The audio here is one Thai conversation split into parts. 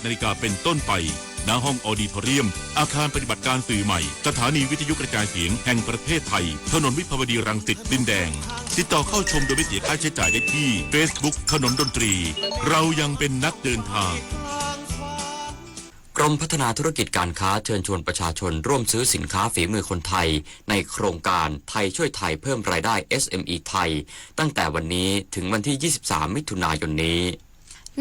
18 นาฬิกาเป็นต้นไปณห้องออดิทอเรียมอาคารปฏิบัติการสื่อใหม่สถานีวิทยุกระจายเสียงแห่งประเทศไทยถนนวิภาวดีรังสิตดินแดงติดต่อเข้าชมโดยไม่เสียค่าใช้จ่ายได้ที่ Facebook ถนนดนตรีเรายังเป็นนักเดินทางกรมพัฒนาธุรกิจการค้าเชิญชวนประชาชนร่วมซื้อสินค้าฝีมือคนไทยในโครงการไทยช่วยไทยเพิ่มรายได้ SME ไทยตั้งแต่วันนี้ถึงวันที่ 23 มิถุนายนนี้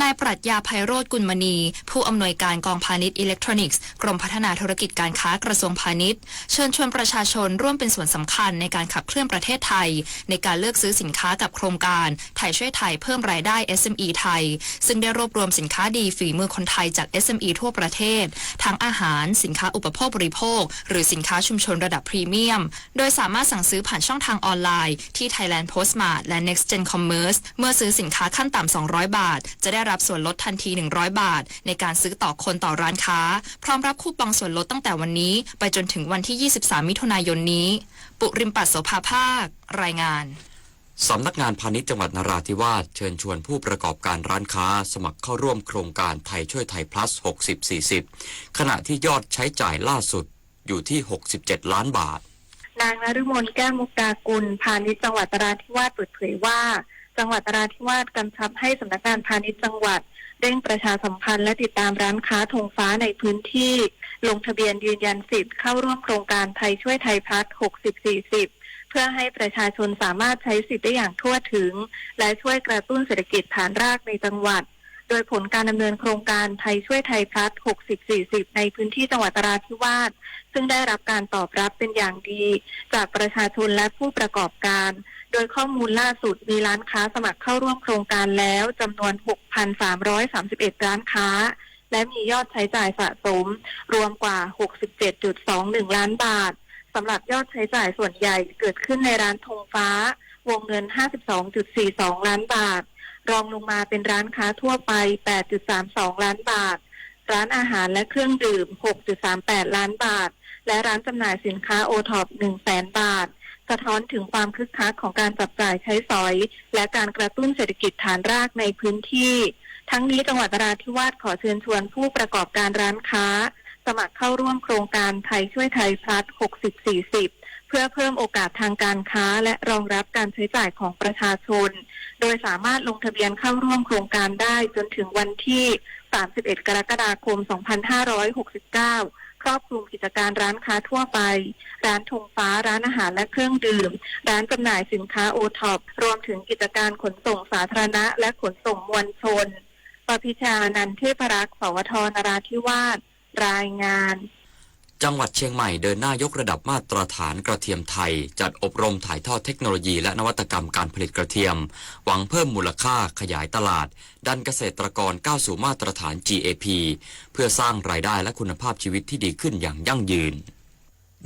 นายปรัชญาไพโรจน์กุลมณีผู้อำนวยการกองพาณิชย์อิเล็กทรอนิกส์กรมพัฒนาธุรกิจการค้ากระทรวงพาณิชย์เชิญชวนประชาชนร่วมเป็นส่วนสำคัญในการขับเคลื่อนประเทศไทยในการเลือกซื้อสินค้ากับโครงการไทยช่วยไทยเพิ่มรายได้ SME ไทยซึ่งได้รวบรวมสินค้าดีฝีมือคนไทยจาก SME ทั่วประเทศทั้งอาหารสินค้าอุปโภคบริโภคหรือสินค้าชุมชนระดับพรีเมียมโดยสามารถสั่งซื้อผ่านช่องทางออนไลน์ที่ Thailand Postmart และ Next Gen Commerce เมื่อซื้อสินค้าขั้นต่ำ200 บาทจะได้รับส่วนลดทันที100 บาทในการซื้อต่อคนต่อร้านค้าพร้อมรับคูปองส่วนลดตั้งแต่วันนี้ไปจนถึงวันที่ 23 มิถุนายนนี้ปุริมปัสโสภาภาครายงานสำนักงานพาณิชย์จังหวัดนราธิวาสเชิญชวนผู้ประกอบการร้านค้าสมัครเข้าร่วมโครงการไทยช่วยไทย plus 60-40 ขณะที่ยอดใช้จ่ายล่าสุดอยู่ที่67 ล้านบาทนางนฤมลแก้วมุกดากุลพาณิชย์จังหวัดนราธิวาสเปิดเผยว่าจังหวัดนราธิวาสกำชับให้สำนักงานพาณิชย์จังหวัดเร่งประชาสัมพันธ์และติดตามร้านค้าธงฟ้าในพื้นที่ลงทะเบียนยืนยันสิทธิ์เข้าร่วมโครงการไทยช่วยไทยพลัส60-40เพื่อให้ประชาชนสามารถใช้สิทธิ์ได้อย่างทั่วถึงและช่วยกระตุ้นเศรษฐกิจฐานรากในจังหวัดโดยผลการดำเนินโครงการไทยช่วยไทยพลัส60-40ในพื้นที่จังหวัดนราธิวาสซึ่งได้รับการตอบรับเป็นอย่างดีจากประชาชนและผู้ประกอบการโดยข้อมูลล่าสุดมีร้านค้าสมัครเข้าร่วมโครงการแล้วจำนวน 6,331 ร้านค้าและมียอดใช้จ่ายสะสมรวมกว่า 67.21 ล้านบาทสำหรับยอดใช้จ่ายส่วนใหญ่เกิดขึ้นในร้านธงฟ้าวงเงิน 52.42 ล้านบาทรองลงมาเป็นร้านค้าทั่วไป 8.32 ล้านบาทร้านอาหารและเครื่องดื่ม 6.38 ล้านบาทและร้านจำหน่ายสินค้าโอท็อป 100,000 บาทสะท้อนถึงความคึกคักของการจับจ่ายใช้สอยและการกระตุ้นเศรษฐกิจฐานรากในพื้นที่ทั้งนี้จังหวัดนราธิวาสขอเชิญชวนผู้ประกอบการร้านค้าสมัครเข้าร่วมโครงการไทยช่วยไทยพลัส60-40เพื่อเพิ่มโอกาสทางการค้าและรองรับการใช้จ่ายของประชาชนโดยสามารถลงทะเบียนเข้าร่วมโครงการได้จนถึงวันที่31 กรกฎาคม 2569ครอบคลุมกิจการร้านค้าทั่วไปร้านธงฟ้าร้านอาหารและเครื่องดื่มร้านจำหน่ายสินค้าโอท็อปรวมถึงกิจการขนส่งสาธารณะและขนส่งมวลชนปพิชานันท์เทพรักษ์ สวท นราธิวาสรายงานจังหวัดเชียงใหม่เดินหน้ายกระดับมาตรฐานกระเทียมไทยจัดอบรมถ่ายทอดเทคโนโลยีและนวัตกรรมการผลิตกระเทียมหวังเพิ่มมูลค่าขยายตลาดดันเกษตรกรก้าวสู่มาตรฐาน GAP เพื่อสร้างรายได้และคุณภาพชีวิตที่ดีขึ้นอย่างยั่งยืน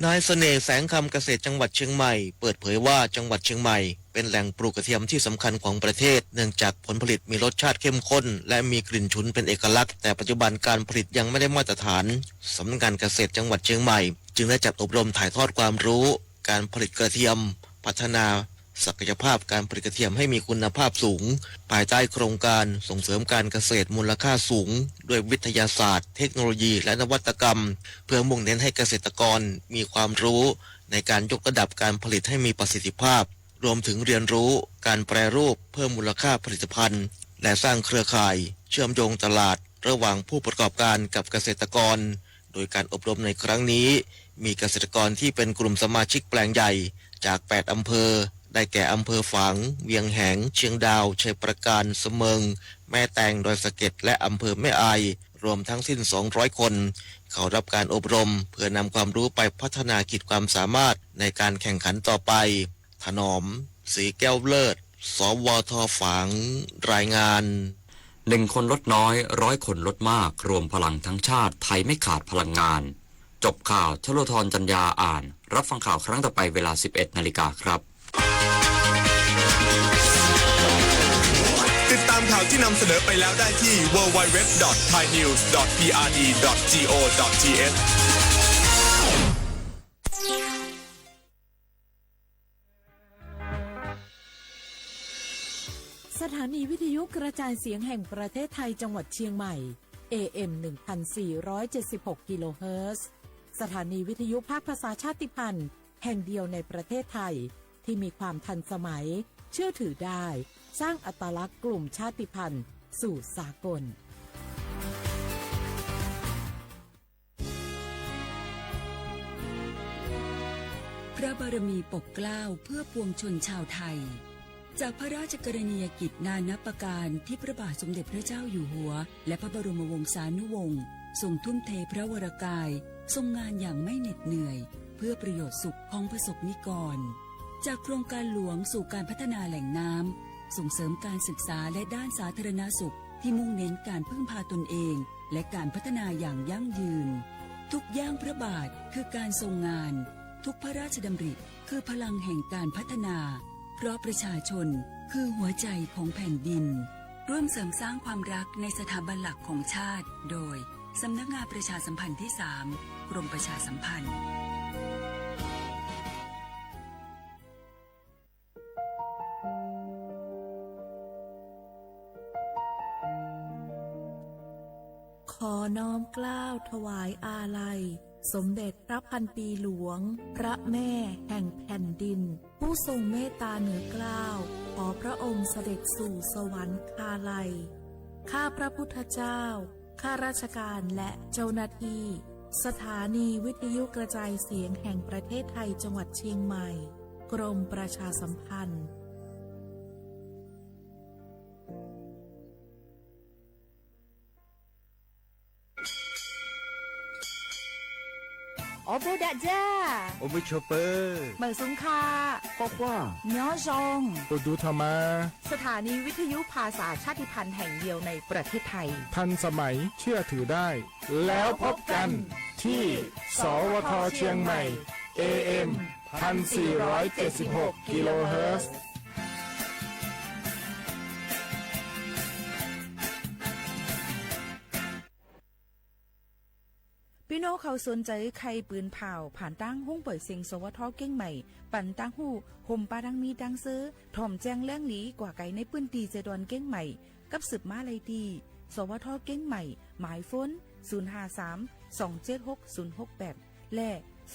นายเสน่ห์แสงคำเกษตรจังหวัดเชียงใหม่เปิดเผยว่าจังหวัดเชียงใหม่เป็นแหล่งปลูกกระเทียมที่สำคัญของประเทศเนื่องจากผลผลิตมีรสชาติเข้มข้นและมีกลิ่นฉุนเป็นเอกลักษณ์แต่ปัจจุบันการผลิตยังไม่ได้มาตรฐานสำนักงานเกษตรจังหวัดเชียงใหม่จึงได้จัดอบรมถ่ายทอดความรู้การผลิตกระเทียมพัฒนาศักยภาพการผลิตกระเทียมให้มีคุณภาพสูงภายใต้โครงการส่งเสริมการเกษตรมูลค่าสูงด้วยวิทยาศาสตร์เทคโนโลยีและนวัตกรรมเพื่อมุ่งเน้นให้เกษตรกรมีความรู้ในการยกระดับการผลิตให้มีประสิทธิภาพรวมถึงเรียนรู้การแปรรูปเพิ่มมูลค่าผลิตภัณฑ์และสร้างเครือข่ายเชื่อมโยงตลาดระหว่างผู้ประกอบการกับเกษตรกรโดยการอบรมในครั้งนี้มีเกษตรกรที่เป็นกลุ่มสมาชิกแปลงใหญ่จาก8อำเภอได้แก่อำเภอฝางเวียงแหงเชียงดาวชัยประการเสมิงแม่แตงดอยสะเก็ดและอำเภอแม่อายรวมทั้งสิ้น200คนเขารับการอบรมเพื่อนำความรู้ไปพัฒนาขีดความสามารถในการแข่งขันต่อไปถนอมสีแก้วเลิศสวทฝางรายงาน1 คนลดน้อย100 คนลดมากรวมพลังทั้งชาติไทยไม่ขาดพลังงานจบข่าวชโลธรจัญญาอ่านรับฟังข่าวครั้งต่อไปเวลา 11 นาฬิกาครับติดตามข่าวที่นำเสนอไปแล้วได้ที่ www.thainews.prd.go.th สถานีวิทยุกระจายเสียงแห่งประเทศไทยจังหวัดเชียงใหม่ AM 1476 กิโลเฮิรตซ์สถานีวิทยุภาคภาษาชาติพันธุ์แห่งเดียวในประเทศไทยที่มีความทันสมัยเชื่อถือได้สร้างอัตลักษณ์กลุ่มชาติพันธุ์สู่สากลพระบารมีปกเกล้าเพื่อปวงชนชาวไทยจากพระราชกรณียกิจนานับประการที่พระบาทสมเด็จพระเจ้าอยู่หัวและพระบรมวงศานุวงศ์ทรงทุ่มเทพระวรกายทรงงานอย่างไม่เหน็ดเหนื่อยเพื่อประโยชน์สุขของประสบนิกรจากโครงการหลวงสู่การพัฒนาแหล่งน้ำส่งเสริมการศึกษาและด้านสาธารณสุขที่มุ่งเน้นการพึ่งพาตนเองและการพัฒนาอย่างยั่งยืนทุกย่างพระบาทคือการทรงงานทุกพระราชดำริคือพลังแห่งการพัฒนาเพราะประชาชนคือหัวใจของแผ่นดินร่วมเสริมสร้างความรักในสถาบันหลักของชาติโดยสำนักงานประชาสัมพันธ์ที่ 3 กรมประชาสัมพันธ์ขอน้อมเกล้าถวายอาลัยสมเด็จพระพันปีหลวงพระแม่แห่งแผ่นดินผู้ทรงเมตตาเหนือเกล้าขอพระองค์เสด็จสู่สวรรคาลัยข้าพระพุทธเจ้าข้าราชการและเจ้าหน้าที่สถานีวิทยุกระจายเสียงแห่งประเทศไทยจังหวัดเชียงใหม่กรมประชาสัมพันธ์โอโบดะจ้าโอมิชเปอร์เหมือสุงคาปอกว่าเนื้อจงตัวดูธรรมาสถานีวิทยุภาษาชาติพันธุ์แห่งเดียวในประเทศไทยทันสมัยเชื่อถือได้แล้วพบกันที่สวทเชียงใหม่ AM 1476 กิโลเฮิรตซ์พี่น้องเขาสนใจใครปืนเผาผ่านตั้งห้องเปิดเสียงสวทเก้งใหม่ปั่นตั้งหูห่มปาดังมีดังซื้อถ่อมแจ้งแล้งหลีกว่าไก่ในปืนตีเจดอนเก้งใหม่กับสืบมาเลยดีสวทเก้งใหม่หมายฟ้น053-276-068และ0922468579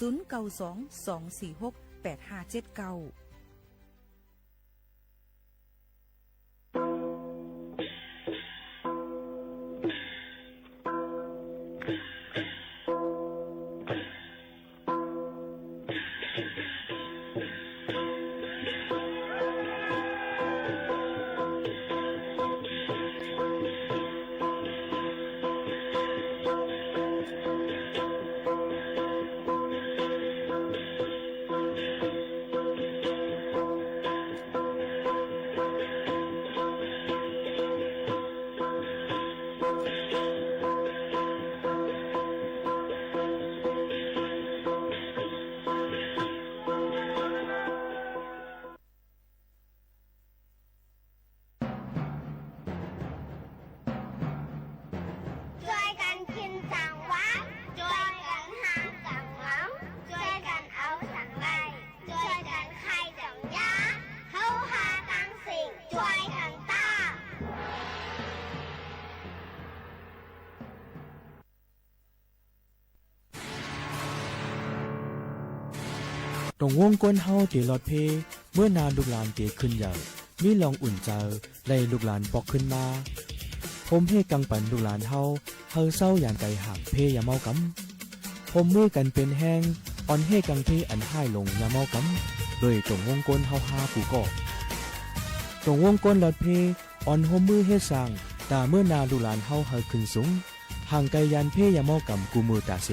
ตรงวงก้นเฮาเตีลอดเพเมื่อนานลูกหลานเตีขึ้นใหญ่มีลองอุ่นเจอไล่ลูกหลานปอกขึ้นมาผมเฮกังปันลูกหลานเฮาเศร้าอย่างไก่ห่างเพอย่าเมากำผมมือกันเป็นแห้งอ่อนเฮกังเพอันห้ายลงอย่าเมากำโดยตรงวงก้นเฮาหากูก็ตรงวงก้นลอดเพอ่อนโฮมือเฮสั่งตาเมื่อนาลูกหลานเฮาขึ้นสูงห่างไกลยันเพอย่าเมากำกูมือตาเส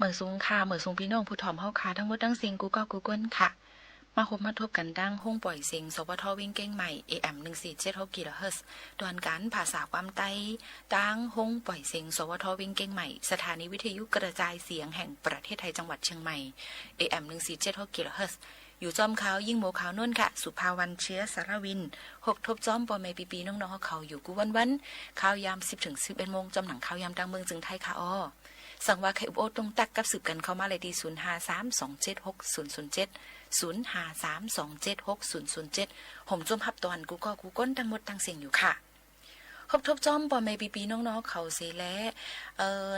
เหมือสูงค่ะเหมือสูงพี่น้องผู้ถ่อมเฮาค่ะทั้งหมดทั้งสิ่งกูก็กูก้นค่ะมาพบมาทบกันดังห้องปล่อยเสียงสวทวิ่งเก้งใหม่ AM 1476 GHz ดวนการภาษาความใต้ดังห้องปล่อยเสียงสวทวิ่งเก้งใหม่สถานีวิทยุกระจายเสียงแห่งประเทศไทยจังหวัดเชียงใหม่ AM 1476 GHz อยู่จอมขาวยิ่งโมขาวนุ่นค่ะสุภาวันเชื้อสารวิน6ทบจอมปอเมปีน้องๆเขาอยู่กูวันข่าวยาม 10-11 โมงจำหนังข่าวยามดังเมืองจึงไทยค่ะอ้อสั่งว่าใครอุบโอตรงตักกับสืบกันเข้ามาเลยดี0532760070 ผมจมหับตอนกูก็กูก้นทั้งหมดทั้งเสียงอยู่ค่ะครบทบจอมปอเมปีน้องๆเขาเสและ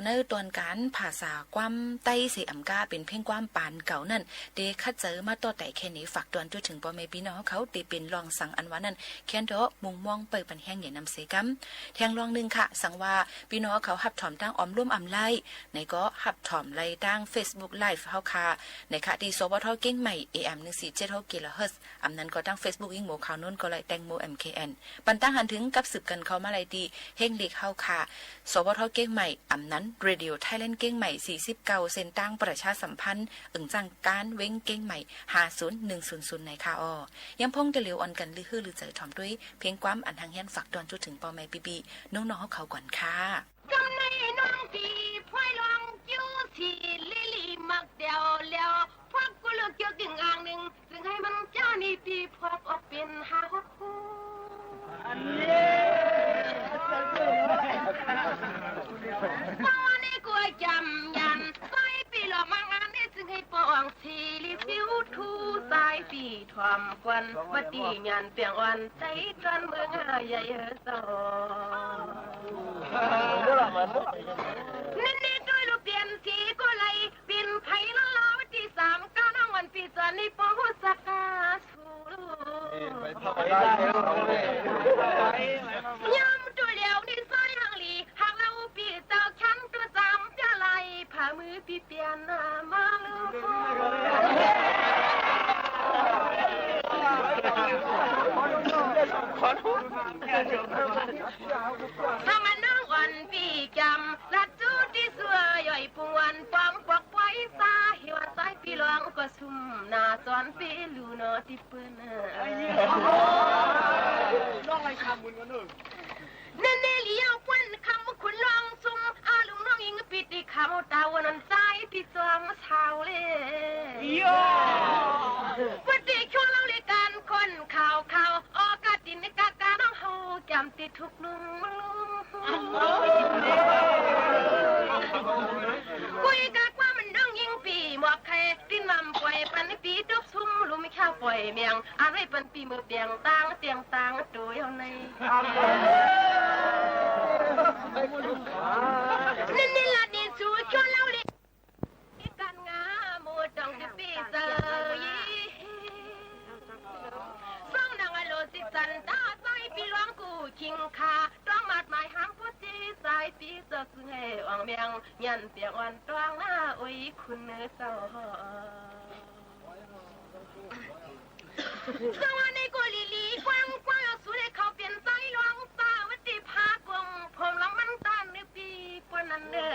ในตอนการภาษาความใต้เสอำกาเป็นเพ่งความปานเก่านั่นเดคัดเจอมาต่อแต่แค่นี้ฝากตอนจนถึงปอเมปีน้องเขาเดเป็นรองสั่งอันว่านั่นแค้นเถาะมุงมองเปิดปันแห้งเนี่ยนำเสกัมแทงรองนึงค่ะสั่งว่าพี่น้องเขาหับถอมตั้งออมร่วมอำไล่ในก็หับถอมไล่ตั้ง Facebook Live เฮาค่ะในค่ะที่สวทเก้งใหม่ AM 1476 GHz อำนั้นก็ตั้ง Facebook ยิ่งโมข่าวนุ่นก็ไล่แตงโม MKN ปันตั้งหันถึงกับสืบกันเข้ามาไล่ดีเฮงเล็กเฮาค่ะสวทเก้งใหม่อำนั้นเรดิโอไทยแลนด์เก้งใหม่49เส้นตั้งประชาสัมพันธ์จังการเว้งเก้งใหม่50100ในค่ะอ้อยังพงจะเหลียวอ่อนกันลือฮือหรือใจถ่อมด้วยเพียงความอันทางแฮนฝากตอนจุดถึงปอแม่ปีน้องๆเขาก่อนค่ะจำในน้องตีพวยลองจิ้วสีลิลี่มักเดียวแล้วพวกกูเลือกเกี่ยวกิ่งอ่างหนึ่งซึ่งให้มันเจ้านี่ปีพวกออกเป็นหาคู่อันนี้ตอนนี้กูจำยันใส่ปีหลอกมางานนี่ซึ่งให้ปองสีลิฟิวทูสายปีทอมควันมาตียันเปียงวันใจกันเมืองใหญ่สอนี่ด้วยลูกเปลี่ยนสีก็เลยบินไผ่ละลาวันที่3ก้าวนั่งวันปีจันนี่ปอหัวสักกาสูยำตัวเดียวนี่ซอยหังลีหากเราปีเจ้าฉันกระจำจะไล่ผ่ามือปีเปลี่ยนมาลูกถ้ามันนั่งวันปีจำลัดจูที่สวยย่อยปวนปอมปอกไว้ซาหิวใจปีหลวงก็ซุ่มหน้าจอนปีลูนอที่เปิ้นน้องไรคำมุนกันหนึ่งนั่นเลี้ยวควันคำคุณลองซุ่มอาลุงน้องยิงปิดที่คำตาวันนั้นใจที่จวงเช้าเลยวันที่ชวนเราเลยกันคนข่าวออกาตินกากาน้องเฮาจำติดทุกลุงคุยกากว่ามันน้องยิงปีหมวกไข่ดินมันป่วยปันปีทุกซุ่มลุงไม่ข้าวป่วยเมียงอะไรปันปีมือเปียงตังเตียงตังตัวอยู่ในนี่ละดินสูชวนเราเลยกันงาหมดต้องจะปีเซยฟังดังอโลสิสันตาใส่ปีหลวงกูชิงคาต้องมาดหมายหางพุทธิสายปีเจอซึ่งให้อ่างเมียงยันเปียงวันตวงหน้าอุ้ยคุณเนื้อเศร้าสวัสดีกูลีลีกว้างสุดให้เขาเปลี่ยนใจหลวงตาวัดที่พากงผมลองมันตานในปีปนนั้นเด้อ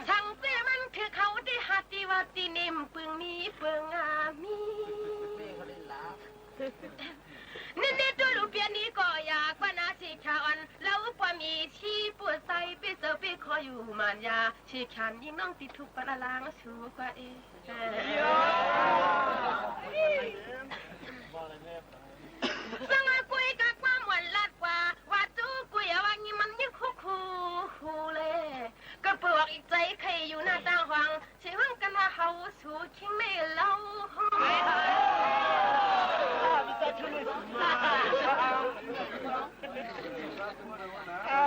ช่างเสียมันคือเขาได้หัดที่ว่าตีนิ่มปึงนี้เปิงอามีนี่ตัวลูกเปียนี้ก็อยากปนาชีขานแล้วพอมีชีปวดใส่ไปเจอไปคอยอยู่มานยาชีขันยิ่งน้องติดทุกปะลางชูกว่าสังกุยกับความหวานลัดกว่าว่าจูกุยว่างี้มันยิ่งคูเลยก็ปลวกอีกใจใครอยู่หน้าต่างหวังใช่ว่ากันว่าเขาสูชิงไม่เล่า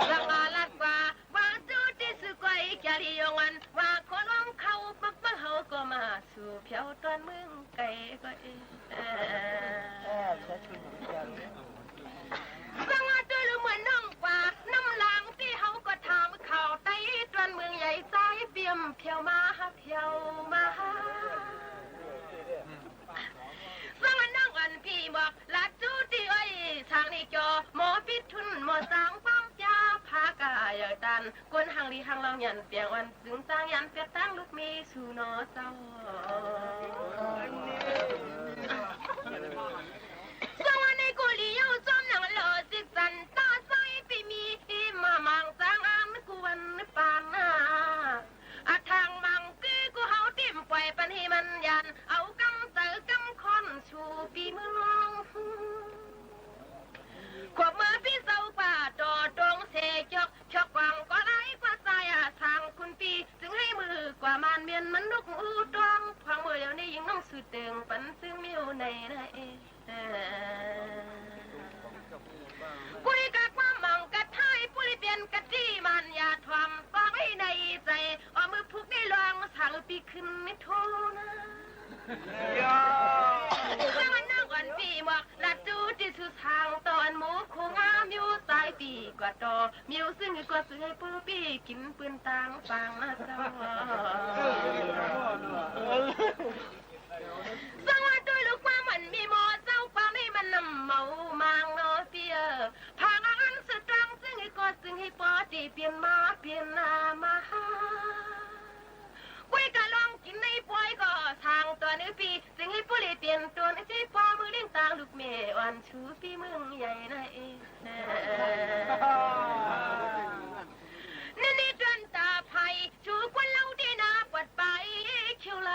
สังลัดกว่าว่าจูที่สุกวยแกลียงันว่าคนร้องเขาปักปักเขาก็มาสู่เพียวตอนมึงไก่ก็สังตัวluเหมือนน้องกว่าน้ำหลังที่เขาก็ทำข่าวไต้ตอนเมืองใหญ่ใจเปี่ยมเพียวมาสังน้องอันพี่บอกลัดจูที่อ้อยทางนี้จอหมอพิษทุนหมอสางป้อมยาพากาย ยตันกวนหังลีหังเราหยันเปียงวันจึงจางยันเปียตั้งลูกมีสู่นอเจ้าสวัสดีกุลียาวจอมหนังหล่อสิสันตาใสปีมีมามังจางอามกวนปานนาอาทางมังกี้กูเฮาติ่มปล่อยปันให้มันยันเอากำเตอกำคอนชูปีมือน้องขวบมือพี่เศร้าป่าจอตรงเสจกชกวังก็ไร้กว่าใจทางคุณปีจึงให้มือกว่ามันเมียนมันนกอูตวงพังมือเดี๋ยวนี้ยังน้องสุดเติงปันซึ่งมิวในนะกุยกะความมังกะไทยปุริเปลี่ยนกะจี้มันอย่าทวมฟังให้ในใจเอามือพุกได้ลองสั่งปีขึ้นไม่โทนะว่ามันนั่งวันปีหมอกลัดจูที่สุดทางตอนหมูคงงามอยู่สายปีกว่าตอมิวซึ่งกว่าซื้อให้ปูปีกินปืนต่างฟังนะเจ้าสังว่าด้วยลูกว่ามันมีหมอเจ้าความให้มันนำเมามางนอเปียพางอันสุดตรังซึ่งให้กอดซึ่งให้ปอดีเปลี่ยนมาเปลี่ยนนามาไว้กะลองกินในป่วยก็ทางตัวนึกปีซึ่งให้ผู้เลยเปลี่ยนตัวนึกที่พอมือเลี้ยงต่างลูกเมย์อ่อนชูปีมึงใหญ่นะเองนี่เดือนตาไผ่ชูควันเล่าดีนาปวดไปคิวไหล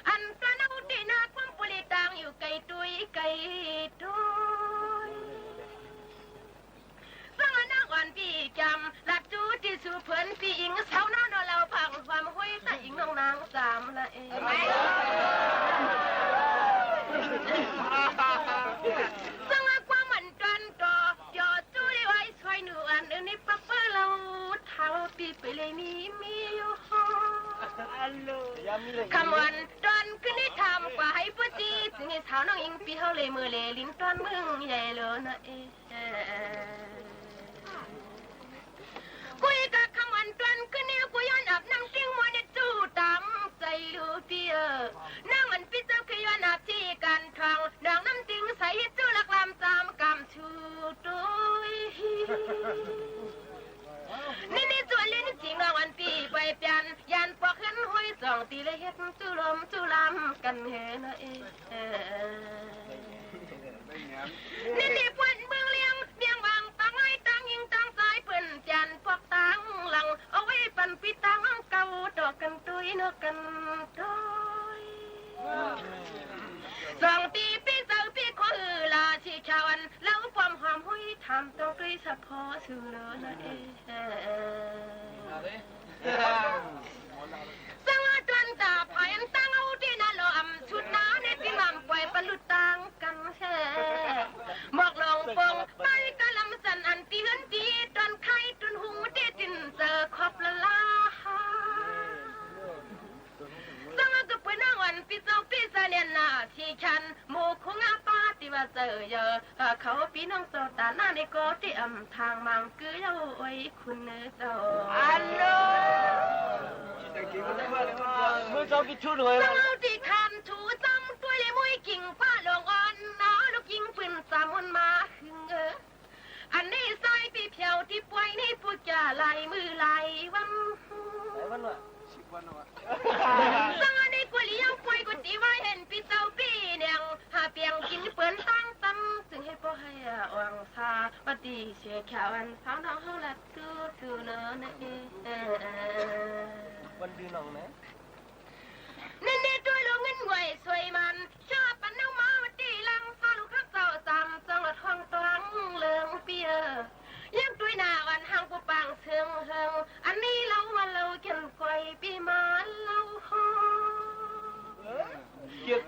อันกระเนาดีนาความปุริต่างอยู่ไกลตุยไกลตุยสังนักอ่อนปีจำหลัดจูที่สูเพิ่นปีอิงเช้าหน้านอนเราพังความห้อยตาอิงน้องนางสามละเองสังความมันกันก่อยอดจูได้ไว้ช่วยหนูอันนี้ปักเปเราเท้าปีไปเลยมีอยู่คำวันตอนขึ้นได้ทำกว่าให้พูดจีถึงให้เท้าน้องอิงปีเขาเลยมือเลยลิ้นตอนมึงใหญ่เลยนะเอกุยกับคำวันตอนขึ้นเนี่ยกูย้อนอับนั่งติ้งมัวเนี่ยจู้ตามใจลูเปียนั่งมันปิดเจ้าคือย้อนอับที่กันทางดองน้ำติ้งใส่จู้ลักลำจามกำชูตุยนี่จวนเล่นจริงรางวันปีไปเปลี่ยนยันปอกขึ้นห้อยสองตีเลยเฮ็ดจูลมจูลำกันเฮนะนี่ปวนเมืองเลี้ยงเบียงวางตั้งไอ้ตั้งยิงตั้งสายเปิ่นจันพวกตั้งหลังเอาไว้ปั่นปีตั้งเก่าดอกกันตุยนกกันตุยสองปีเจ้าปีขอลาชีชาวันแล้วความหอมหุ้ยทำต้องด้วยเฉพาะสื่อเลยนะสังอาจวนตาพายันตั้งเอาที่น่าหล่อชุดน้าในที่งามปล่อยปลุดตังกันแช่บอกลองปงไปกะลำสันอันตีเหินตีตอนไข่ตุนหูเด็ดจินเจอขอบละลาสังอาก็เปิดนางวันปีเจ้าปีเสนียนนาที่ฉันโมคงอาปาติว่าเจอเยอะเขาปีน้องเจ้าตาหน้าในก็ที่อำทางมังกือเย้าไว้คุณเนื้อเจ้าอัลโหลมือเจ้ากิชุนเลยสังเอาที่คำชูจำตัวเลยมวยกิ่งป้าลงอ่อนน้าลูกยิงปืนสามวันมาหึงอันนี้ใส่ปีเพียวที่ป่วยนี่พูดจะไหลมือไหลวันสังอันนี้กุลียังป่วยกุฏิไว้เห็นปีเจ้าปีเนี่ยหาเปียงกินเปิ้นตั้งตั้มจึงให้พ่อให้วังซาปฏิเสียแขวันสาวน้องเขาละตู้เนอะนะวันดีน้องนะนี่ตัวลงเงินไหวสวยมันชอบปันน้องมาวันดีลังซาลูกข้างเจ้าจำจังหวัดห้องตรังเลืองเปียยังตัวหน้าวันห้างกูปังเชิงอันนี้เรามาเราเกันไกวปีมาเราห้อง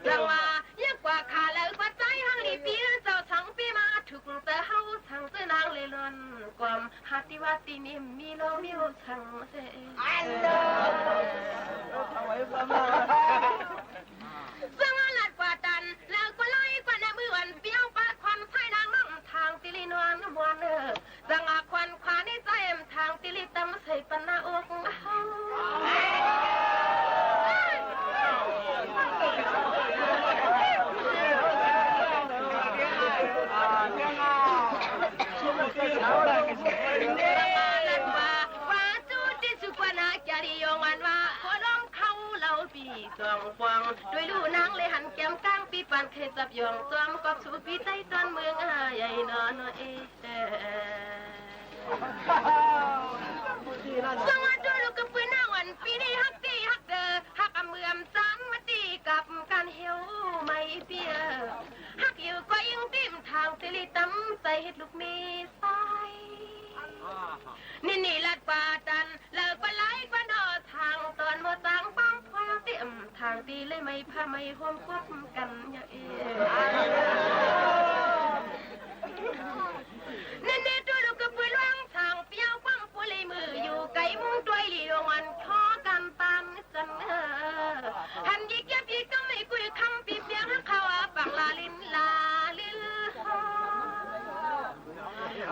จังว่าเยอะกว่าขาแล้วกว่าใจห้างนี่ปีเจ้าสังปีมาถูกแต่เฮาสังเสนางเลยล้นความหัตติวัติมีมีเรามีสังเสสังหลัดกว่าดันแล้วก็ไล่กว่าในมือวันเปี้ยวปาควันใช้นางน้องทางติลินวลมวนสังอาควันขวาในใจเอ็มทางติลิตำใส่ปนาอกเฮาAhora que se จองฟองด้วยลูนางเลยหันแก้มก้างปีปันเคยจับยองจอมกอบสูปีใจตอนเมืองใหญ่นอนเอสวัสดีลูกกระปืนหน้าวันปีนี้ฮักตีฮักเดอฮักอเมือมจันมาตีกับการเหี่ยวไม่เปียฮักอยู่ก็ยังติ่มทางสิริตั้มใส่เห็ดลูกมีไส้นี่ลัดป่าดันเลิกปลาไหลกว่าดอทางตอนมาตังป้องพอเตี้ยมทางตีเลยไม่พาไม่ห่วงควบกันอย่านี่ตัวลูกกระปืนล่างทางเปียวปั้งปุเลยมืออยู่ไกลมุ้งด้วยลีวันขอกันตามจันหันยิกยับยิกก็ไม่คุยคำปีเปียงเขาปังลาลินลาลิล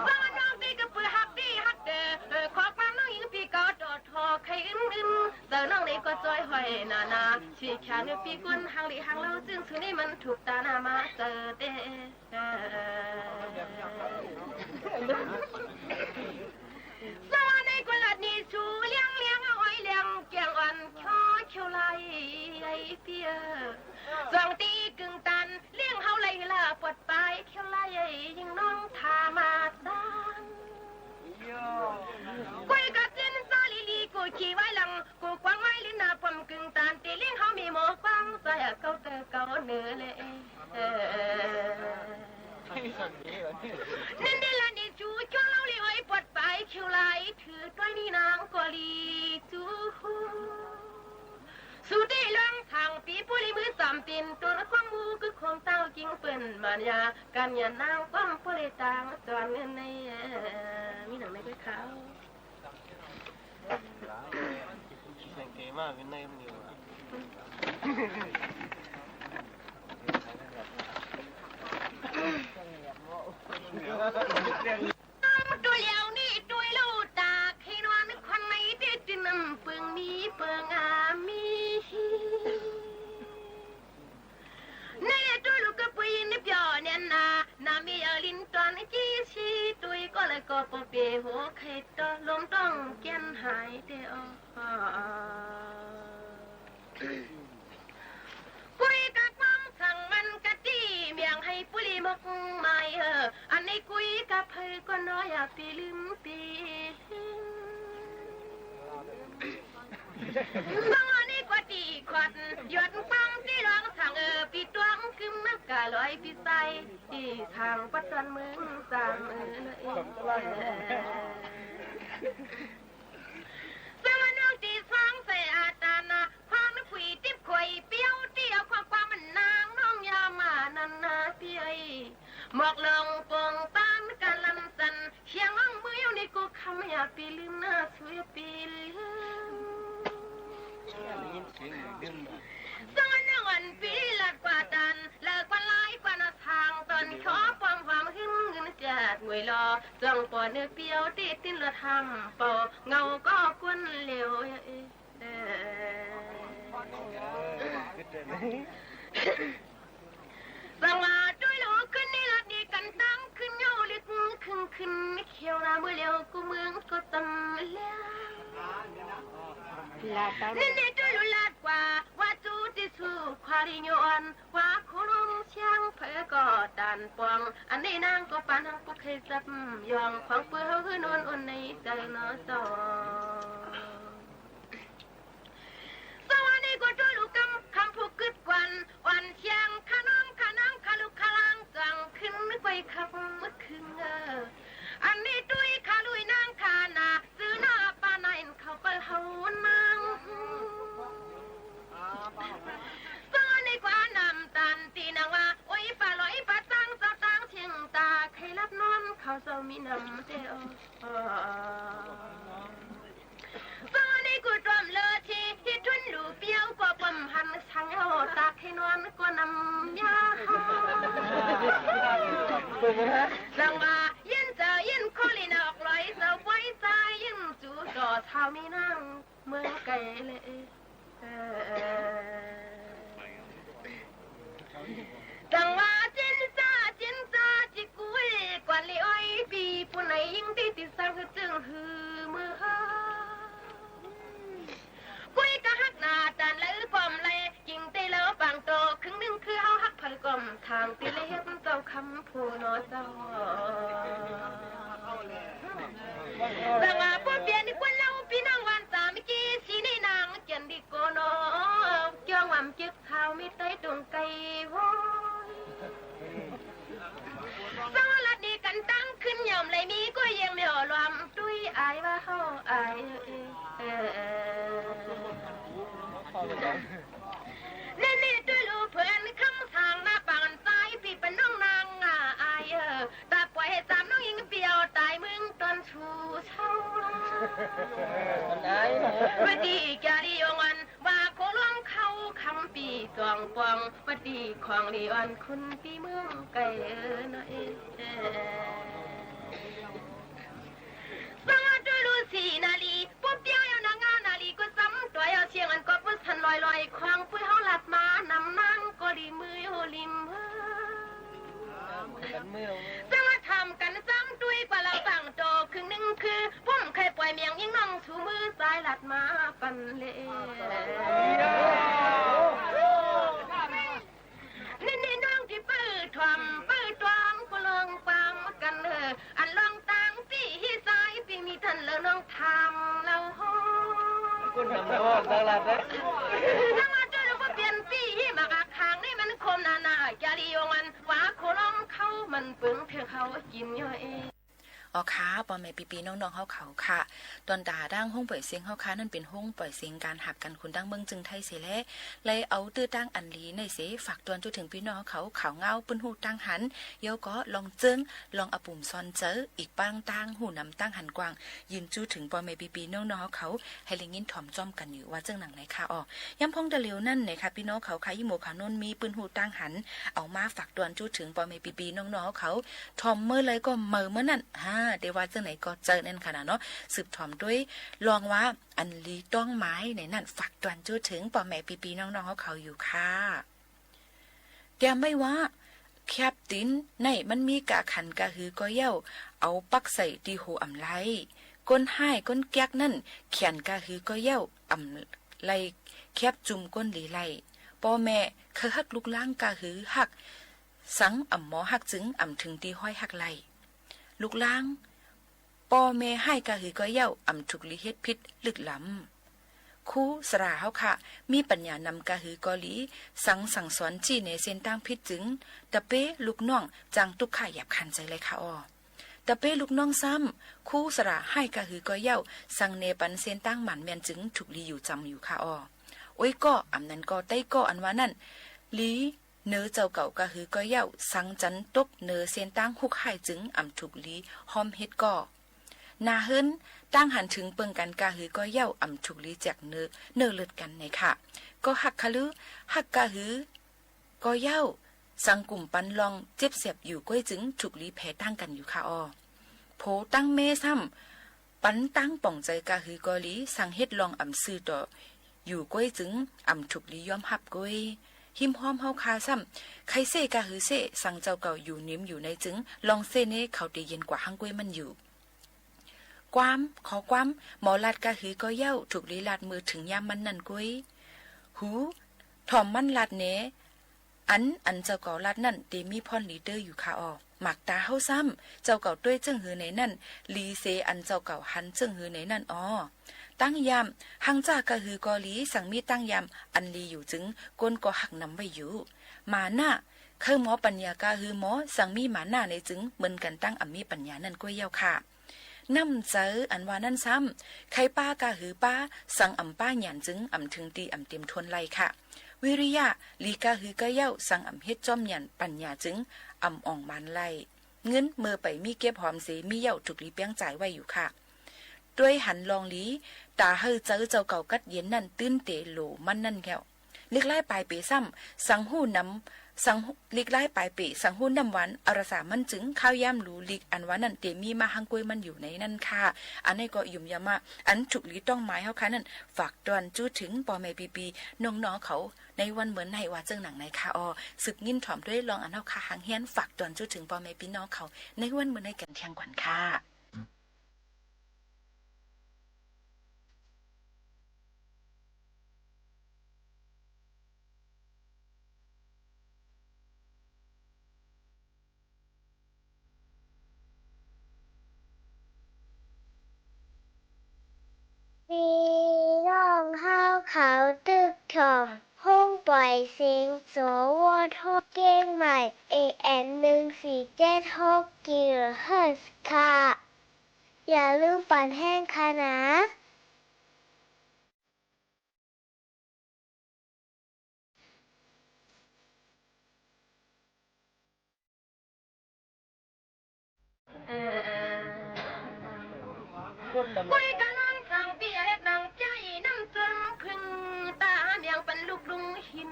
สวัสดีปีกระปืนฮักดีฮักเดอขอความน้องหญิงปีก็โดดทอใครอึนเจอน้องนี่ก็จอยหอยนาชีแขนปีกุนหางลีหางเล่าจึงสุนี่มันถูกตาหน้ามาเจอเต้สวัสดีกุลาดีชูเลี้ยงเอาไว้เลี้ยงแกงอ่อนข้อเขียวไหลไอเปียสองตีกึ่งตันเลี้ยงเฮาไหลละปวดปลายเขียวไหลยิงน้องทามาดันกุยกัดจินซาลีลีกูขี่ไว้หลังกูกวางไว้ลินนาปมกึ่งตันตีเลี้ยงเฮามีหมอกฟังใจเก่าเตอเก่าเนื้อเลยนั่นเดลันดิจูจ้องเล่าเลยไว้ปวดปลายเขียวไหลถือก้อยนี่นางกอลีจูสุดที่ล่างทางปีปุริมือสามตินตัวนักความมูคือความเต้าจริงเป็นมารยาการยันนางความปุริตางจวนเงินในมีหนังในกล้วยขาวแข่งเกมมากเป็นในมันอยู่ตัวเลี้ยวนี่ตัวลูกตาให้นอนคนไหนที่จะนำเปลืองนี้เปลืองอามีนี่ตัวลูกก็ปีนเปียเนี่ยนามีลินตอนจีชีตัวก็เลยก็ปเปหัวไข่ตัวลมต้องเกียนหายเดียวกุยกับมังสั่งมันกะตีเมียงให้ปุริมกไม่อันนี้กุยกับเธอก็น้อยปีลืมปีบางอันนี้ก็ตีขวัญหยดฟังที่ร้องสั่งปีตวงคึมนักกะลอยปีใสที่ทางปัจจันมึงสั่งสวัสดีตีฟังใส่อาตานะความนึกคุยติบข่อยเปี้ยวเตี้ยวความมันนางน้องยามานันนาพี่ไอหมอกลงปงต้านกันลำสันเชียงน้องมืออยู่ในกูคำอยากปีลืมหน้าสวยปีลืมสวัสดีวันปีลัดกว่าดันเลิกวันไล่กว่านาทางตอนขอความหึ้มเงินจัดงวยรอจังปอเนื้อเปียวติดติ้นละทำปอเงาก็กวนเหลวสังว่าด้วยลูกขึ้นนี่ละดีกันตั้งขึ้นเงาลึกขึ้นไม่เขียวนะเมื่อเร็วกูเมืองก็ตำแล้วนี่ด้วยลูกลาดกว่าว่าจูที่สู้ควาริโยนว่าคนเชียงเผยก็ดันปองอันนี้นางก็ปานทางกูเคยจับยองควางเปื้อคือนอนในใจนอจอสวัสดีก็ด้วยลูกคำผูกกึดวันเชียงขาน้องขาลูกขาลังจังขึ้นไปขับเมื่อคืนอันนี้ด้วยขาลุยนางขานาซื้อหน้าปานาอินเขาไปเฮานางสวัสดีกว่านำตันตีนางว่าโอ้ยปลาลอยปลาตั้งเจ้าตั้งเชียงตาใครรับนอนเขาเจ้ามีน้ำเดียวสวัสดีกูจอมเลอทีที่ทุนหลูเปียวก็ปมหันช่างเอาตาให้นอนก็นำยาสังว่ายินเจอยินโคลินออกลอยเจ้าไว้ใจยินจูดอเท้ามีนั่งเมืองไกลเลยสังว่าจินจ้าจิกุยกว่าเลยอ้อยปีปุ่นไหนยิ่งที่ติดสังจึงหือมือกุยกะฮักนาจันเลยปอมเลย ผู้นอเจ้าสังอาปเปลี่ยนกว่าเราพี่น้องวันสามจีสีในนางเจียนดิโกโนเจ้าหวำจึกข้าวมีไตตรงไก่วอนสวัสดีกันตั้งขึ้นยอมเลยมีก็ยังเดียวรวมตุ้ยอายว่าเฮาอายนี่ด้วยลูกเพื่อนคำทางหน้าปานซ้ายพี่เป็นน้องนางอายแต่ปล่อยให้จำน้องยิงเปียวตายมึงตอนชูเช่าวันดีแกดียงันว่าโคล่องเข้าคำปีกองปองวันดีของลีอ่อนคุณปีเมืองไก่น้อยสังอาด้วยลูสีนาลีปุ๊บเปียวนางานาลีก็ซ้ำตัวเอาเชียงอันก็ปุ๊บทันลอยควางปุ้ยเฮาหลัดมานำนั่งก็ดีมือโหลิมสังอาทำกันซ้ำด้วยกว่าเราสั่งโตครึ่งหนึ่งคือพุ่มเคยปล่อยเมียงยิ่งน้องชูมือซ้ายหลัดมาปันเล่นี่น้องที่ปื้อทวมปื้อตวงก็ลองฟังกันอันลองตังสี่ที่ซ้ายปีมีท่านแล้วน้องทำเราโหคุณทำโทษตลอดเลยน้องมาด้วยเราก็เปลี่ยนสี่ที่มากคางนี่มันคมนาจารียงันว่าโคล้องเข้ามันปึงเพื่อเขากินย่อยอ๋อค่ะปอแม่ปีน้องๆเขาค่ะตอนดาดังห้องปล่อยเสียงเขาค่ะนั่นเป็นห้องปล่อยเสียงการหักกันคุณดังเมืองจึงไทยเสียแล้วเลยเอาตื้อตั้งอันลีในเสฝากตอนจนถึงพี่น้องเขาขาวเงาปืนหูตั้งหันเยาก็ลองเจิ้งลองเอาปุ่มซอนเจออีกปังตั้งหูนำตั้งหันกวางยืนจู้ถึงปอแม่ปีน้องๆเขาให้เล็งยินถ่อมจ้อมกันอยู่ว่าเจิ้งหนังไหนค่ะอ๋อย่ำพองตะเหลียวนั่นเนี่ยค่ะพี่น้องเขาค่ะยี่โมขานนมีปืนหูตั้งหันเอามาฝากตอนจู้ถึงปอแม่ปีน้องๆเขาถ่อมเมื่อไรก็เมื่อนั่นเดี๋ยวว่าจังไหนก็เจอนั่นขนาดเนาะสืบถอมด้วยลองว่าอันลีต้องไม้ในนั่นฝากตวนจู้ถึงปอแม่ปีน้องๆเขาอยู่ค่ะแกไม่ว่าแคบตินในมันมีกะขันกะหือก็เย้าเอาปักใส่ตีหูอำไลก้นห้ายก้นแก๊กนั่นเขียนกะหือก็เย้าอำไลแคบจุ่มก้นหลีไลปอแม่คือฮักลูกล้างกะหือฮักสังอำหมอฮักจึงอำถึงตีห้อยฮักไลลูกล้างปอแม่ให้กะหือก็เย้าอำถูกลิเฮ็ดพิษลึกล้ำคู่สราเฮาค่ะมีปัญญานำกะหือกอลีสั่งสอนจี้ในเส้นตั้งพิษจึงตะเป้ลูกน้องจังตุกข่ายหยาบคันใจเลยค่ะตะเป้ลูกน้องซ้ำคู่สราให้กะหือก็เย้าสั่งเนปันเส้นตั้งหมันแม่นจึงถูกลีอยู่จำอยู่ค่ะโอ้ยก็อำนั้นก็ใต้ก็อันว่านั่นลีเนื้อเจ้าเก่ากะหือก็เย้าสังจันตบเนื้อเส้นตั้งหุกให้จึงอำถูกลีหอมเฮ็ดก็นาเฮินตั้งหันถึงเปิงกันกาหือก็เย้าอ่ำถูกลีแจกเนื้อเลือดกันในค่ะก็หักคะลือหักกาหือก็เย้าสังกลุ่มปันลองเจ็บเสียบอยู่ก้อยจึงถูกลีแพ้ตั้งกันอยู่ค่ะโผตั้งเมซ้ำปันตั้งป่องใจกาหือก็ลีสังเฮ็ดลองอ่ำซื้อต่ออยู่ก้อยจึงอ่ำถูกลียอมหับก้อยหิมหอมเฮาคาซ้ำใครเซกาหือเซสังเจ้าเก่าอยู่นิ่มอยู่ในจึงลองเซเน่เขาตีเย็นกว่าหังก้อยมันอยู่ความขอความหมอลาดกะหือก็เย้าถูกลีลาดมือถึงยามมันนั่นกุ้ยหูถ่อมมันลาดเนอันเจ้าเก่าลาดนั่นเดมีพรลีเดอร์อยู่ค่ะหมักตาเฮาซ้ำเจ้าเก่าด้วยเจิ้งหือในนั่นลีเซอันเจ้าเก่าหันเจิ้งหือในนั่นตั้งยามหังจากะหือกอลีสั่งมีตั้งยามอันลีอยู่จึงก้นก็หักนำไว้อยู่มาหน้าคือหมอปัญญากะหือหมอสั่งมีหมาหน้าในจึงเหมือนกันตั้งมีปัญญานั่นก็เย้าค่ะน้ำเจออันว่านั่นซ้ำใครป้ากะหือป้าสั่งอ่ำป้าหยานจึงอ่ำถึงตีอ่ำเต็มทวนไลค่ะวิริยะลีกะหือกะเย้าสั่งอ่ำเฮ็ดจอมหยันปัญญาจึงอ่ำอ่องมันไลเงินเมื่อไปมีเก็บหอมเสมีเย้าถูกลีเปียงจ่ายไว้อยู่ค่ะด้วยหันลองลีตาเฮอเจอเจ้าเก่ากัดเย็นนั่นตื้นเตโหลมันนั่นแก้วเล็กไล่ปลายเปซ้ำสังหูน้ำสังลิกไล่ปลายปีสังหุ่นน้ำหวานอรสามันจึงข้าวย่ำหลูลิกอันว่านั่นเตมีมาหังกล้วยมันอยู่ในนั่นค่ะอันนี้ก็ยุ่มยามาอันถูกลีต้องหมายเฮาค่ะนั่นฝากตอนจู้ถึงปอแม่ปีน้องๆเขาในวันเหมือนในว่าเจิงหนังในค่ะสึกยินถ่อมด้วยลองอันเฮาค่ะหางเฮียนฝากตอนจู้ถึงปอแม่พี่น้องเขาในวันเหมือนในกันเที่ยงก่อนค่ะ เขาตึกถอมห้องปล่อยเสียงสวทเก้งใหม่ AM 1476 กิโลเฮิรตซ์ค่ะ อย่าลืมปั่นแห้งค่ะนะคุยกันน้องทางเปียกนางใจน้ำจมขึ้นตาเมียงเป็นลูกลุงหิน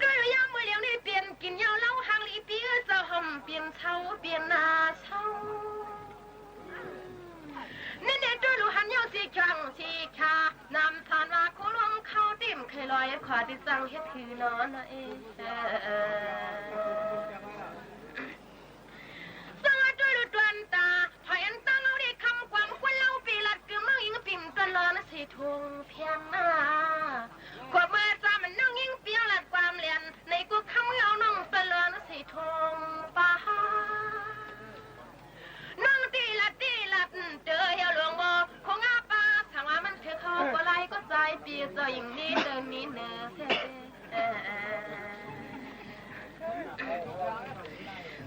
ด้วยยามเมื่อเลี้ยวนี่เปลี่ยนกินยาวเล่าหางลีเปียเจ้าห่มเปลี่ยนเช้าเปลี่ยนนาเช้าเน่ๆด้วยลูหันยาวสีครังสีขานำทานว่าโคลวงเข้าติ่มเคยลอยขวาที่สั่งเฮ็ดคือนอนเองสังด้วยลูดวนตาพอยันตั้งเอาได้คำความควรเล่าปีลัดคือมั่งยิงปิ่มตลอดสีทงเพียงหน้าขวบเมื่อจามันนั่งยิงเปียลัดความเลียนในกูคำเอาน้องตลอดสีทงป่านั่งตีลัดเจอเหี่ยวหลวงบ่คงอาปาทางว่ามันเธอเขาก็ไล่ก็ใจปีเจออย่างนี้เดินนี้เนอ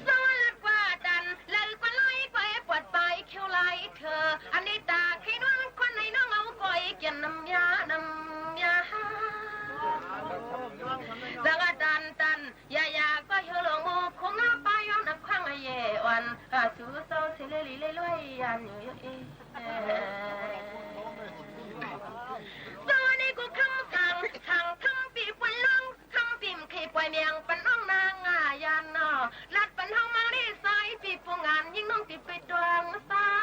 สวัสดีกว่าดันเลยกว่าไล่ก็ให้ปวดไปเขียวไล่เธออันนี้ตาขี้น้องคนไหนน้องเอาก้อยเกี่ยนน้ำยาสังดันยาก็เหี่ยวหลวงบ่คงอาปายอมนับข้างไอเย่วันสู้เศร้าเสียเลยเลยยันอยู่สวัสดีกูคำสั่งทางคำปีปวนลงคำปิ่มเคยปล่อยเมียงปันน้องนางยันลัดปันห้องมาได้สายปีปูงานยิ่งน้องติดไปดวงซ้ำ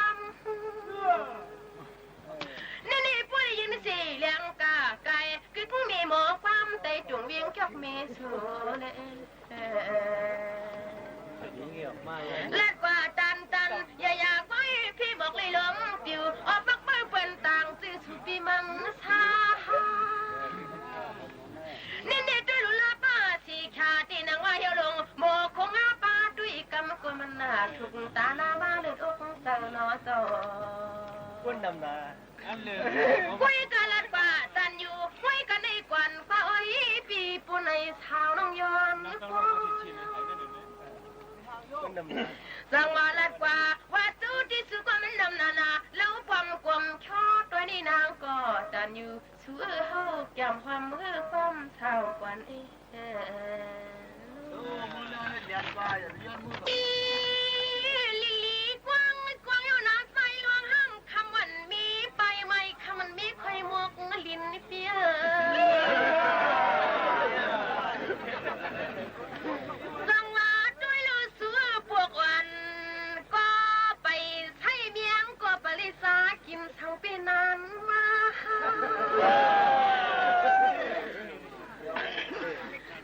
นี่พูดได้ยินสิเลี้ยงกาไก่คือผู้มีหมอความใจจุ่งเวียงกับเมสูเลยเล็ดกว่าตันอย่าไว้พี่บอกเลยล้มปิวออกปักมือเป็นต่างซื้อสุปีมังซานี่ด้วยลุลาป้าสีขาที่นางว่าเหี่ยวลงโมคงอาป้าด้วยกำกวนมันน่าถูกตาหน้าบ้าเลือดอกเจ้าน้อโตกุนดำนาคุยกันลัดกว่าตันอยู่คุยกันในกวนฟ้าอ้อยปีปูในเท้าน้องย้อนสังวาลัดกว่าว่าตู้ที่สุกมันดำนาแล้วความกลมชอตัวนี้นางก็ตันอยู่สู้เฮาจำความมือความเท่ากวนลีกว้างอยู่น้ำใสลวงห้ามคำวันมีไปไม่คำมันมีใครมกลิ้นเปียสังวาด้วยลูสู้พวกวันก็ไปใช้เมียงก็ปริสากินทั้งปีนั้นมา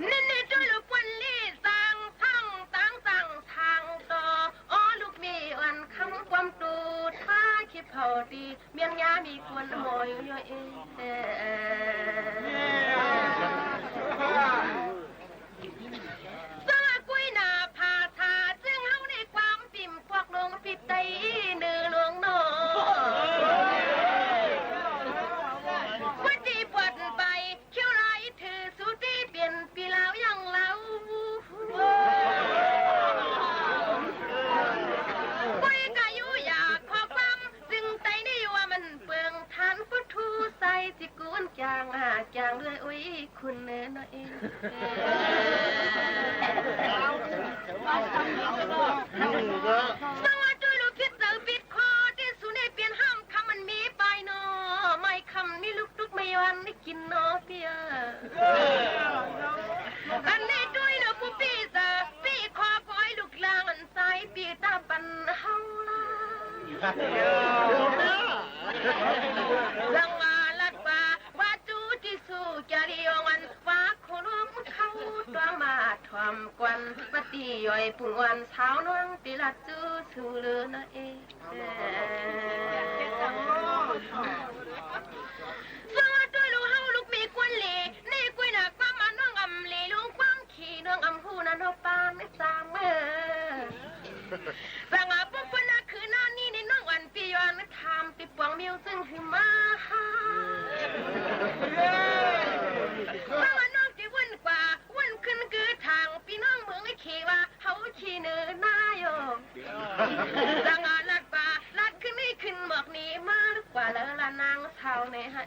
นี่ด้วยลูกวันลี่สั่งทั้งทางต่ออ้อลูกมีวันคำความตูท่าคิดเผาดีเมียงยามีควนโมยอยู่เองสละกุยนาพาทาซึ่งเฮาในความปิ่มพวกลงปิดไตเนื้อหลวงนอวัดดีปวดไปเขี้ยวไรถือสุตีเปลี่ยนปีแล้วยังเล่ากุยกายุอยากขอความซึ่งไตนี่ว่ามันเปลืองทานพุทธูใส่จิกุนจางเลยอุ้ยคุณเนื้อเองสวัสดีลูกคิดเจอปิดคอที่สุนัยเปลี่ยนห้ามคำมันมีไปเนาะไม่คำนี่ลูกทุกไม่วันไม่กินเนาะเปียอันนี้ด้วยเนาะผู้ปีจะปีคอคอยลูกลางอันใสปีตาปันเฮาลาสังวาลัดป่าว่าจูที่สู้จารียวันฟ้าโคลุมเข้าตัวมาทวมกวนปฏิย่อยปุ่งวันเช้าน้องปีลัดจูสู้เลือนะเอสวัสดีลูกเฮาลูกมีกวนเหล่นี่กุยหนักความมันน้องอำเหล่ลุงความขี่น้องอำหูนั่นเอาปานไม่สามสังอาปุ๊บปนักคือหน้านี่ในน้องวันปียอนทำติดปวงมิวซึ่งคือมา จังลัดป่าลัดขึ้นนี่ขึ้นหมอกนี้มาลึกกว่าแล้วละนางเท่าในฮะ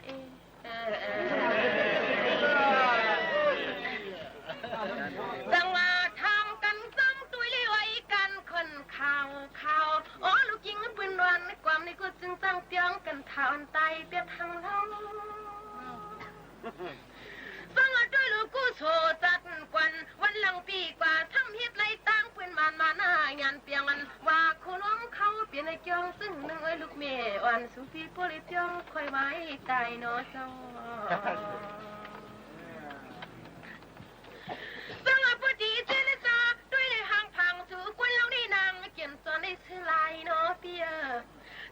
จังว่าทำกันซ้ำตุยเลยไว้กันคนข่าวอ๋อลูกยิงปืนวันในความนี้ก็จึงตั้งเตียงกันเท่าอันไตเปียทางเราฟังด้วยลูกกูโซจัดกวนวันหลังปีกว่าทำเฮ็ดไรตั้งปืนมาหน้างานเปียงอันว่าคุณน้องเขาเปลี่ยนในเกียงซึ่งหนึ่งไอ้ลูกเมย์อ่อนสุพีโพลิเตียงคอยไว้ใจเนาะเจ้าฟังพอดีเจนจ้าด้วยในห้างพังสู่กวนเราได้นางเกี่ยมจอนได้ซื้อลายเนาะเปีย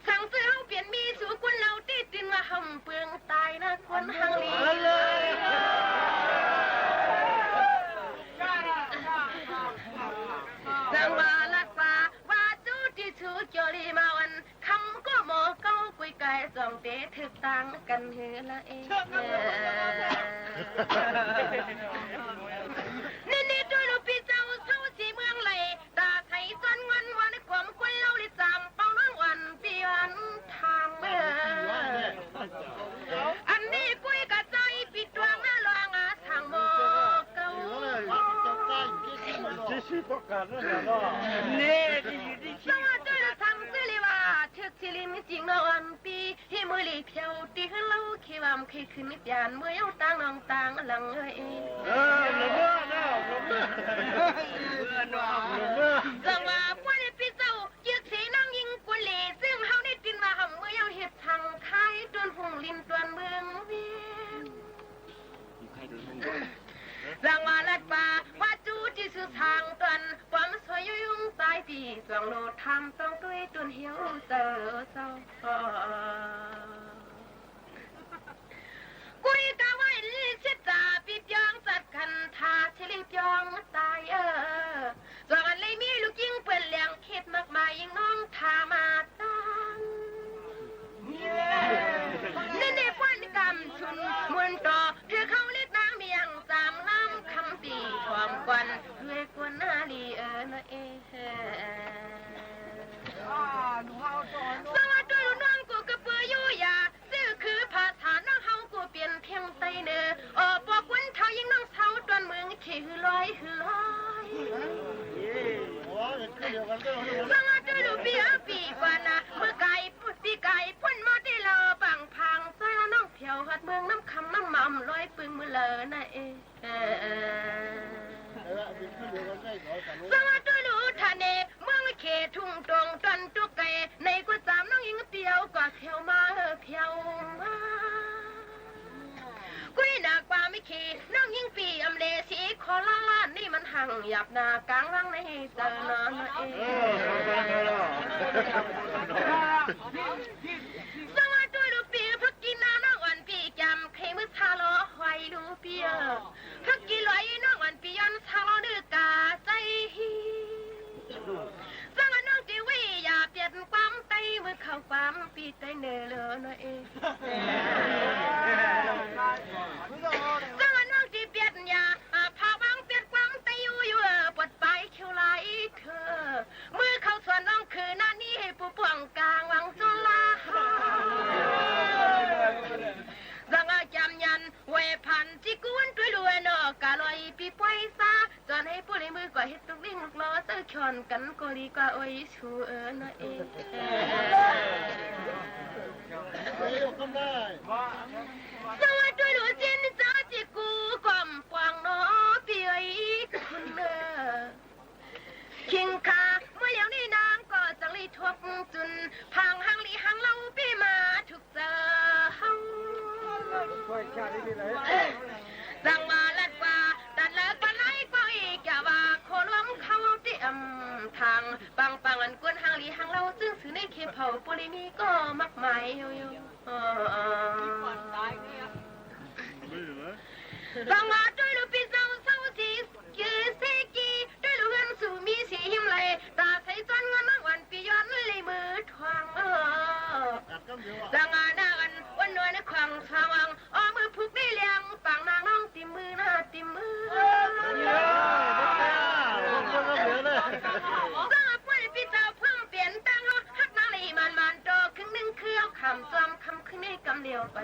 สั่งซื้อเขาเปลี่ยนมีสู่กวนเราตีตินมาหำเปลืองตายนะคนหังลีจังว่าลัดฟ้าว่าจู้ที่ชูจอรีมาวันคำก็หมอเก้ากุยไก่สองเตะถึกตังกันเฮือละเองนี่ด้วยลูกพี่เจ้าเศร้าสีเมืองเลยตาไทยจนวันวันความควันเล่าลิจามเป้าน้องวันปีวันทางเมื่ออันนี้กุยกระใจปิดดวงหน้าลองอาทางหมอเก้าสวัสดีทำสิลิว่าเชือกสิลิมจริงนอนปีให้มือลีเพียวตีให้เราขี้วามขี้ขึ้นนิดยานเมื่อเย้าต่างน้องต่างหลังเอ้ยจังว่าพวกนี้พี่เจ้าเยือกสีนั่งยิงกุลีซึ่งเขาได้ตินมาหำเมื่อเย้าเห็ดทางคายจนหุ่งลินจวนเมืองเวียนจังว่าลัดป่าว่าจูที่สื่อทางตวนความสวยยุ่งใจปีสวงโลดทำต้องด้วยจนเหี่ยวเจอเศร้ากุยกะไว้ลิชิตาปิดยองจัดคันทาชิลิยองตายสวงอันเลยมีลูกยิงเปิ่นเลี้ยงคิดมากมายยิ่งน้องทามาตันนี่ป้อนกำชุนมวนต่อเพื่อเขาเล็กนางเมียงสามล้ำคำปีความกวนด้วยกวนนาลีนะสวัสดีน้องกูกระเปื่อยอยู่ยาซื่อคือภาษาน้องเฮากูเปลี่ยนเพียงไตเนอปอกวันเท่ายิ่งน้องเสาตอนเมืองขี่หือลอยหือลอยสวัสดีลูกเบียปีกว่านะเมื่อไก่ปีไก่พ่นมาได้เลอบังพังใส่น้องเพียวหัดเมืองน้ำคำน้ำมั่มลอยปึงมือเลอนะสวัสดีลูกทะเลเมืองเขทุ่งตรงจนตุกไก่ในกุจามน้องยิงเปียวกว่าเพียวมาเพียวมากุยหนักกว่าไม่ขี่น้องยิงปีอำเลสีคอล่าล้านนี่มันห่างหยับหน้ากลางร่างในเจอนอนสวัสดีลูกปีพักกินน้ำน้องอ่อนปีจำใครมือชาล้อหอยลูกเปียพักกินลอยน้องอ่อนปียันชาล้อเนื้อกาใจสวัสดีน้องจีวีอย่าเปลี่ยนความไตมือเข้าความปีไตเนอเลยนะจังน้องที่เปลี่ยนยาพาวังเปลี่ยนความไตอยู่ปวดไปเขียวไหลเธอมือเข้าส่วนน้องคือหน้านี้ให้ผู้ป่วงกลางวังจุลาจังจำยันเวพันที่กวนด้วยรวยนอกาลอยปีป่วยซาจนให้ผู้ในมือกว่าเฮ็ดตุกลิ่งล้อเสื้อชอนกันก็ดีกว่าโอ้ยชูนะเองสวัสดีลูกเจนจ้าจิกูความกวางน้อพี่ไอ้คุณคิงคาเมื่อเลี้ยวนี่นางก็จังลีทบจุนพังหังลีหังเล่าพี่มาถูกเจอจังมาลัดว่าดันเลิกปนไหนก็อีกอย่าว่าโคล้มเข้าเตี้ยมทางปังอันกวนหังลีหังเล่าซึ่งสื่อในเคเผาปุริมีก็มักหมายอยู่จังมาด้วยลูกพี่เจ้าเศร้าสีคือเซกีด้วยลูกเงินสู่มีสีหิมเลยตาใส่จนเงินวันปีย้อนเลยมือทวงจังอาหน้ากันวันนวลในควางสว่างมือผูกได้เลี้ยงปังนางน้องติมมือหน้าติมมือจังพูดพี่เจ้าเพิ่งเปลี่ยน ไป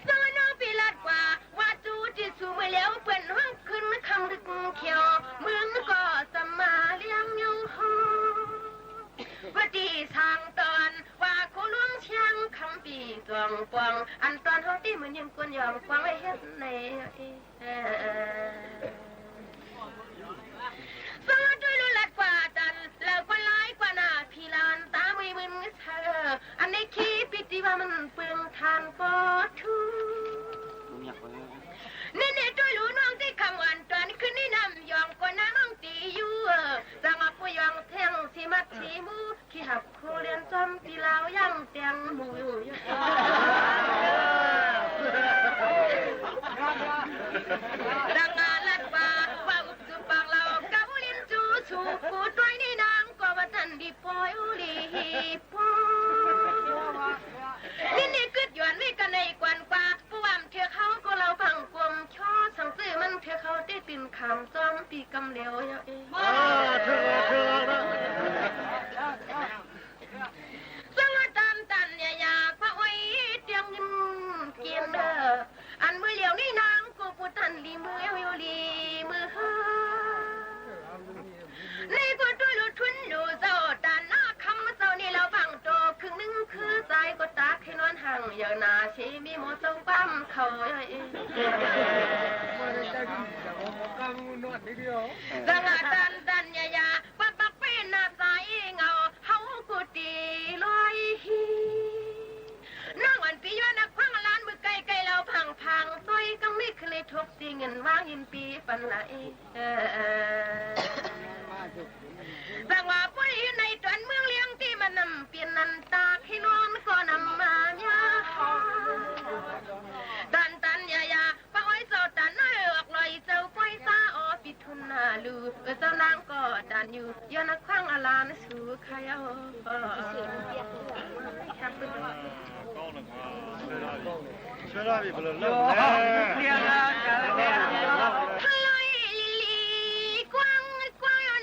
สอนน้องปีลัดกว่าว่าจูที่สูไปแล้วเปิ่นห้องขึ้นคำดึกเขียวมึงก็สมาเลี้ยงยังหอว่าดีทางตอนว่าโคลวงเชียงคำปีตวงปวงอันตอนห้องที่เหมือนยังกวนยอมกวางไว้เฮ็ดในสอดด้วยลุลัดกว่าดันแล้วก็ร้ายกว่าหน้าพี่ลานตาไม่มึนเธออันในขี้ปิดที่ว่ามันเปลืองทานก็ทูเนี่ยด้วยรู้น้องที่คำวันตอนขึ้นนี่นำยองก็น้องตีอยู่จังปุยองแทงสีมัดสีมูขี้หับโคเรียนจอมตีลาวยังเตียงมูดังงานลัดว่าว่าอุบจุปากเราเกาลินจูชูกูด้วยนี่นางก็ว่าทันดีปอยอุลีปอยนี่กึดหยวนไม่กันในกวนกว่าผู้วามเถื่อเขาก็เราพังกลมช่อสังซื้อมันเถื่อเขาได้ติ่นคำจอมปีกำเหลวเองสังตันเนี่ยอยากพระไว้เตียงยิ้มเกียนเด้ออันมือเหลียวนี่นางกูพูดทันลีมืออยู่ลีมือในกูด้วยลุทุนดูเจ้าตาหน้าคำเจ้านี่เราบังโตครึ่งนึงคือใจก็ตาให้นอนห่างอย่างนาชีมีหมดทรงปั้มเขาดังตันยาปักปักเป็นหน้าใจเงาเฮากูตีลอยน้องวันปีย้อนนักพังล้านมือไกลเราพังซอยก็ไม่เคยทบตีเงินว่างยินปีปันไหลสังว่าปุ้ยในตอนเมืองเลี้ยงที่มันนำเปลี่ยนนันตาให้นอนก็นำมาญาตันยาป้าอ้อยเจ้าตันน้อยออกลอยเจ้าก้อยซาอปิทุนนาลูเจ้านางก็ดันอยู่ย้อนนักพังอลานสู่ใครเอาทะเลลีกว้าง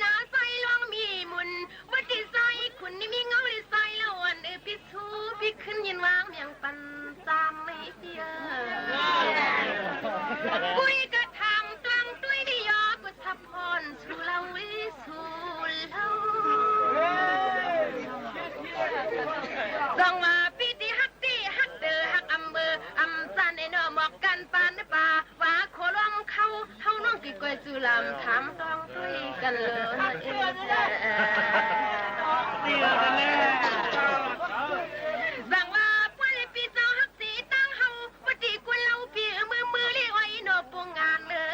หนาใสลองมีมุนวัดที่ใสคุณนี่มีเงาลิใสแล้ววันพิสูพี่ขึ้นยินวางอย่างปันจามไม่เยกุยกระทำกลางด้วยดิยอกุศพรสู่เราวิสู่เราต้องมาปีที่ฮักเดือฮักอำเบอร์อำจันในนอหมอกกันปานป่าว่าโคลองเขาน้องกี่กวยจุลำถามต้องคุยกันเลยสั่งว่าป้อนปีเจ้าฮักสีตั้งเฮาปฏิกุลเราปีมือเลี้ยไว้นอปงงานเลย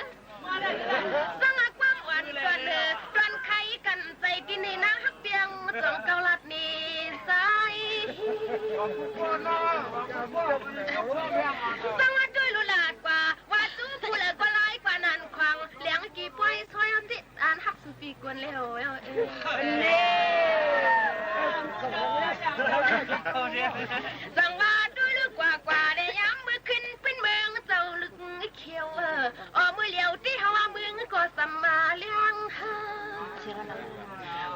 สั่งความหวานก่อนเลยตอนไข่กันใจกินในน้ำฮักเปียงจงเกาลัดนี่ใส่สังว่าด้วยลุลาดกว่าว่าจู้ผู้เลิกก็ไล่กว่านั้นควังเลี้ยงกี่ป่วยซอยอันที่อ่านฮักสุปีกวนเลี้ยวสั่งว่าด้วยลึกกว่าได้ย้ำมือขึ้นเป็นเมืองเจ้าลึกเขียวมือเลี้ยวที่เขาว่าเมืองก็สัมมาเลี้ยง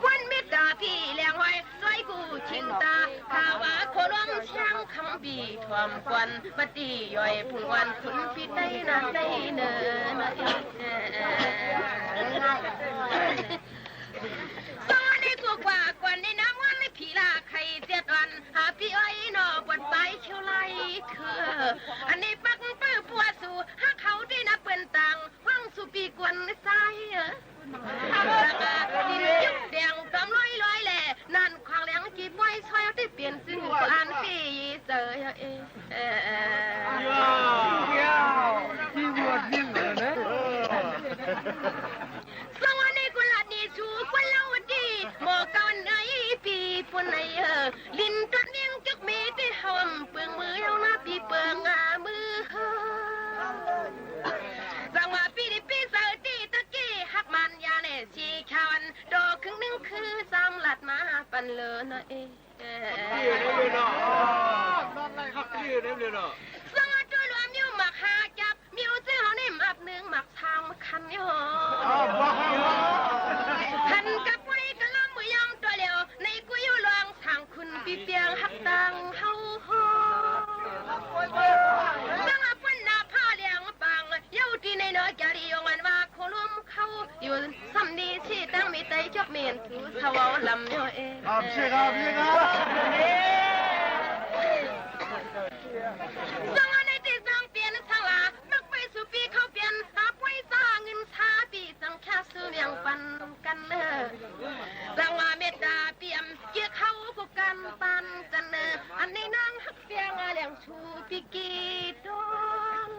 วันเมตตาพี่เลี้ยงไว้ซอยกูชิงตาข่าวว่าโคลวงเชียงคำบีทวมควันปฏิย่อยพุ่งวันคุณพี่ได้นานได้เนินตอนนี้กว่าในน้ำวันไม่ผีลาใครเจ็ดวันหาพี่อ้อยนอบนไปเชียวไล่เธออันนี้ปักปื้อปัวสู่หาเขาได้นับเป็นต่างว่างสู่ปีกวนใส่ดินยุบแดงกำลอยแหล่นั่นควางเลี้ยงกีบไว้ซอยที่เปลี่ยนซึ่งอ่านปีเจอที่บวชยิ่งเลยนะสวัสดีกุลาดีชูกุลาวดีหมอกันไอปีปนไอลินตัดเนียงจักเมที่หอมเปลืองมือเอาหน้าปีเปลืองมือสังว่าปีนี้ปีเสร์ตีตะกี้หักมันยาเนชีขวันดอกครึ่งนึงคือสามหลัดมาปันเลยนะสังว่าตัวรวมอยู่หมักหาจับมิวเจ้าเนี่ยหมักหนึ่งหมักทางมาคันอยู่คันกับไว้กะล้อมือยำตัวเดียวในกุย ในน้อยจารียงวันว่าโคลุมเขาอยู่ซ้ำดีที่ตั้งมีไตจอกเมียนถูสาวลำเนาเองครับใช่ครับพี่ครับจังอันในที่สังเปลี่ยนทางลามักไปสู่ปีเขาเปลี่ยนหาไว้สร้างเงินชาปีสังแค่ซื้อเมียงปันกันเนอรังว่าเมตตาเปี่ยมเกี่ยเขาก็กันปันกันเนออันในนางฮักเปียงเลี้ยงชูปีกีดอง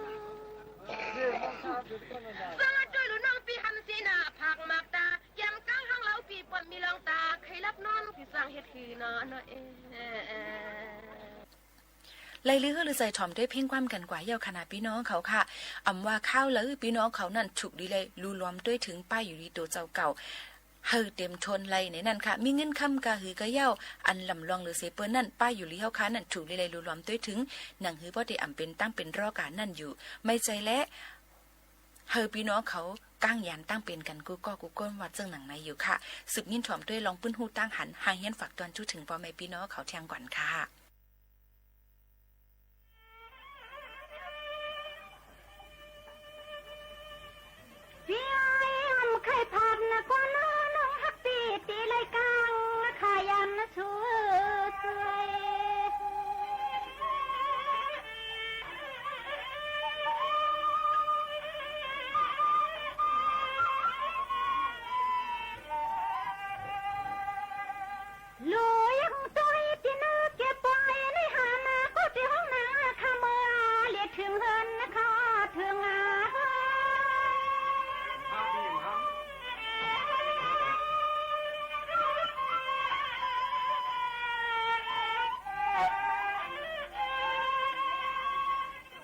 สังด้วยลูกน้องปีหันสีหน้าผักหมากตาแย้มกลางห้างเหลาปีปนมีลองตาใครรับนอนที่สั่งเฮ็ดคือนอนเอไล่เลือหรือใส่ถ่อมด้วยเพ่งความกันกว่าเยาขนาดพี่น้องเขาค่ะอำว่าข้าวเลยพี่น้องเขานั่นฉุกดีเลยรูล้อมด้วยถึงป้ายอยู่ดีตัวเจ้าเก่าเฮอเต็มชนไล่ในนั่นค่ะมีเงินคำกะหือกะเย้าอันลำลองหรือเสเปิ้นนั่นป้ายอยู่ลีเฮาค้านั่นถูกดีเลยรูล้อมด้วยถึงหนังหือบ่ได้อำเป็นตั้งเป็นรอการนั่นอยู่ไม่ใจและเฮอพี่น้องเขาก้างยันตั้งเป็นกันกูก็กูก้นวัดเจิงหนังในอยู่ค่ะสืบยินถ่อมด้วยลองปื้นหูตั้งหันหางเฮียนฝากตอนจุถึงพ่อแม่พี่น้องเขาเที่ยงก่อนค่ะพี่ไอ้มันเคยผ่านนะกว่าน้องฮักตีตีเลยกลางขายันนะช่วยลูยังตัวที่นึกเก็บไว้ในหามาก็ที่ห้องน้ำข้าเมื่อเรียกถึงเฮินนะคะถึง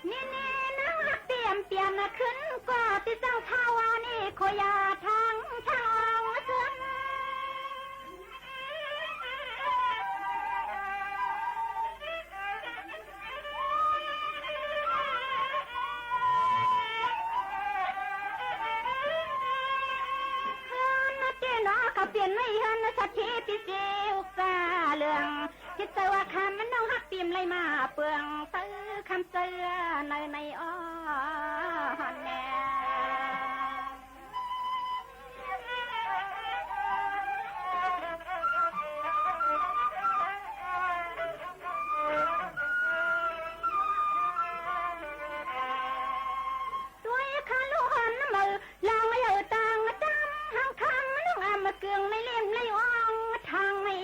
นี่นะเตรียมขึ้นกว่าที่เจ้าชาวานี่ขอยาทางเสือนเปลี่ยนไม่เห็นสักทีพี่เสียวซาเรื่องคิดแต่ว่าคำมันน้องฮักเตรียมเลยมาเปลืองซื้อคำเสือในอ้อนแน่ด้วยข้าลูกหันมือลางไม่เอาตังจำหังคำน้องมาเกลืองไม่เล่มไม่ว่างทางไม่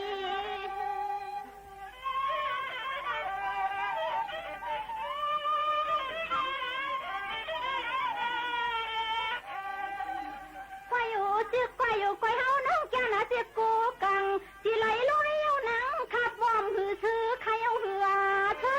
กวยเฮาน้องแกน่ะเจ็บกูกังที่ไหลลอยเอาหนังขับวอมหือซื้อใครเอาเหือเธอ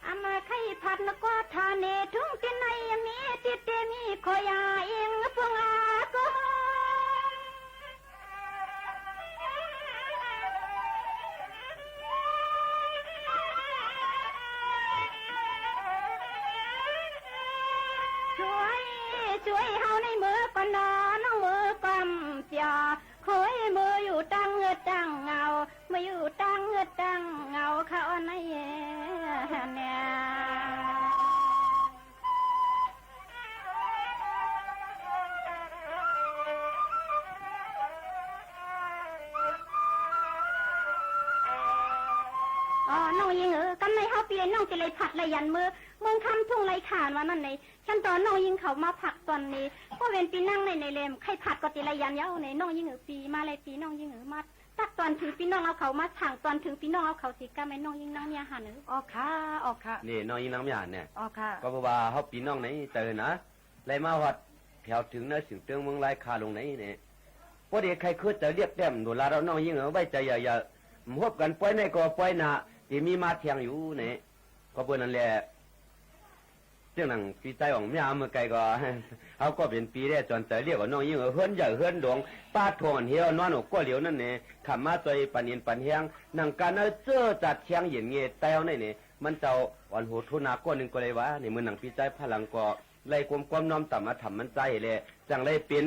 อามาใครผัดนกว่าทาเนทุ่งเตียนในอย่างนี้ติดเตมีขอยาเองพวงอาก็ช่วยเฮาในมือก่อนน้องมือกำเปียคอยมืออยู่ตั้งตั้งเงามืออยู่ตั้งตั้งเงาเขาในเนี่ยน้องยิงกันในเฮาเปียน้องจะเลยผัดเลยยันมือเมืองคำทุ่งไรขานว่านั่นในฉันตอนน้องยิงเขามาผักตอนนี้ก็เว้นปีนั่งในเลมใครผัดก็ติไรยันเย้าในน้องยิงปีมาเลยปีน้องยิงมาตักตอนถึงปีน้องเอาเขามาถังตอนถึงปีน้องเอาเขาสิกะไม่น้องยิงน้องเนี่ยหันออกค่ะนี่น้องยิงน้องหยาดเนี่ยออกค่ะก็เพราะว่าเฮาปีน้องไหนเจอนะไรมาวัดแถวถึงนะสิงเตืองเมืองไรคาลงไหนเนี่ยพอดีใครคือจะเรียกแต้มดูแลเราน้องยิงไว้ใจอย่าพบกันปล่อยในก็ปล่อยหน้าที่มีมาเที่ยงอยู่เนี่ยก็เปิ้นนั่นแหละเรื่องนั้นปีใจของแม่เมื่อไกลก็เขาก็เป็นปีแรกจนใจเรียกว่าน้องยิ่งเฮือนใหญ่เฮือนดวงป้าทองเหี่ยวนอนอกก็เหลียวนั่นเนี่ยขับมาใจปันเย็นปันเฮียงนั่งการเจอจัดเชียงเย็นเงี้ยแต่เอาเนี่ยมันเจ้าอ่อนหูทุนาก้อนหนึ่งก็เลยว่าในมือหนังปีใจพลังก็ไล่ความน้อมต่ำมาทำมันใจเลยจังเลยเป็น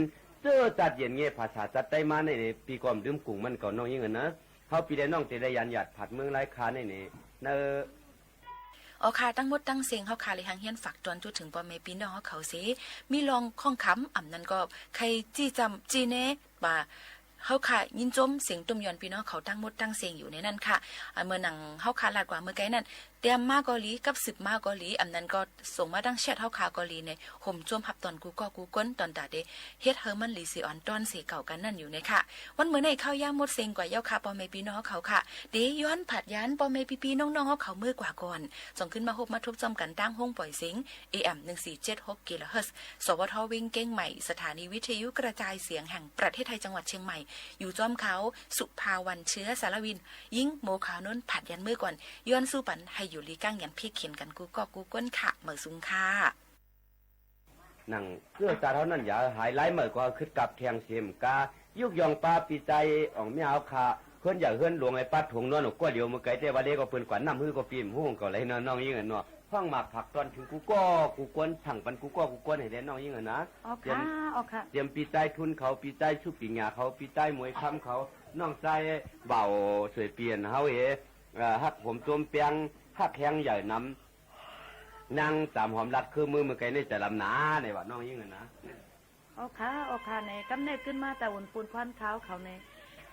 เจอจัดเย็นเงี้ยภาษาจัดได้มาในปีก่อนดื่มกุ้งมันก่อนน้องยิ่งนะเขาปีได้น้องเตได้ยันหยัดผัดเมืองไร้คาในนี่เนออค่ะตั้งหมดตั้งเสียงเฮาค่ะเลยหางเฮียนฝากตอนจุดถึงปอเมปีน้องเฮาเขาสิมีลองข้องคำอ่ำนั้นก็ใครจี้จำจี้เน่ว่าเฮาค่ะยินจมเสียงตุ่มยอนพี่น้องเขาตั้งหมดตั้งเสียงอยู่ในนั้นค่ะเมื่อหนังเฮาค่ะลาดกว่าเมื่อไกลนั้นเตรียมมาเกาหลีกับ10มาเกาหลีอันนั้นก็ส่งมาดังแชทเฮาค่ะเกาหลีในห่มจมหับตอนกูก็กูก้นตอนตาเดเฮ็ดเฮอมันลีซีออนตอนสีเก่ากันนั่นอยู่ในค่ะวันมื้อในข้าวยามหมดเสียงกว่าเย้าค่ะปอเมพี่น้องเขาค่ะเดย้อนผัดยานปอเมพี่น้องๆเฮาเขามือกว่าก่อนส่งขึ้นมาฮบมาทุบจอมกันตั้งห้องปล่อยเสียง AM 1476 กิโลเฮิรตซ์สวทวิ่งเก้งใหม่สถานีวิทยุกระจายเสียงแห่งประเทศไทยจังหวัดเชียงใหม่อยู่จอมเขาสุภาวันเชื้อสารวินยิ่งโมขาวน้นผัดยันมือก่อนย้อนสู้ปันให้อยู่ลีก้างยันพี่เขียนกันกูก็กูก้นค่ะเหมือซุงค่ะหนังเพื่อจ่าเท่านั้นอย่าหายไล่เหมือนกว่าขึ้นกับแทงเสียมกายุกยองปลาปีใจอ่องไม่เอาค่ะเพื่อนอย่าเฮือนหลวงไอ้ป้าถุงนวลหนูก็เดี๋ยวมือไก่เจ้าเด็กก็เปิ้นกว่าน้ำฮือก็ปีมหุ่งก็เลยน้องยิ่งเนาะห้องหมากผักตอนถึงกูก็กูกวนสั่งปันกูก็กูกวนให้ได้น้องยิ่งนะเตรียมปีใจทุนเขาปีใจชุบปีงาเขาปีใจมวยคำเขาน้องใจเบาสวยเปลี่ยนเฮาฮักผมจมเปียงฮักแข้งใหญ่น้ำนั่งตามหอมรัดคือมือไก่ในแต่ลำหนาในว่าน้องยิ่งนะโอค่ะในกำเนิดขึ้นมาแต่อุ่นปูนควันขาวเขาใน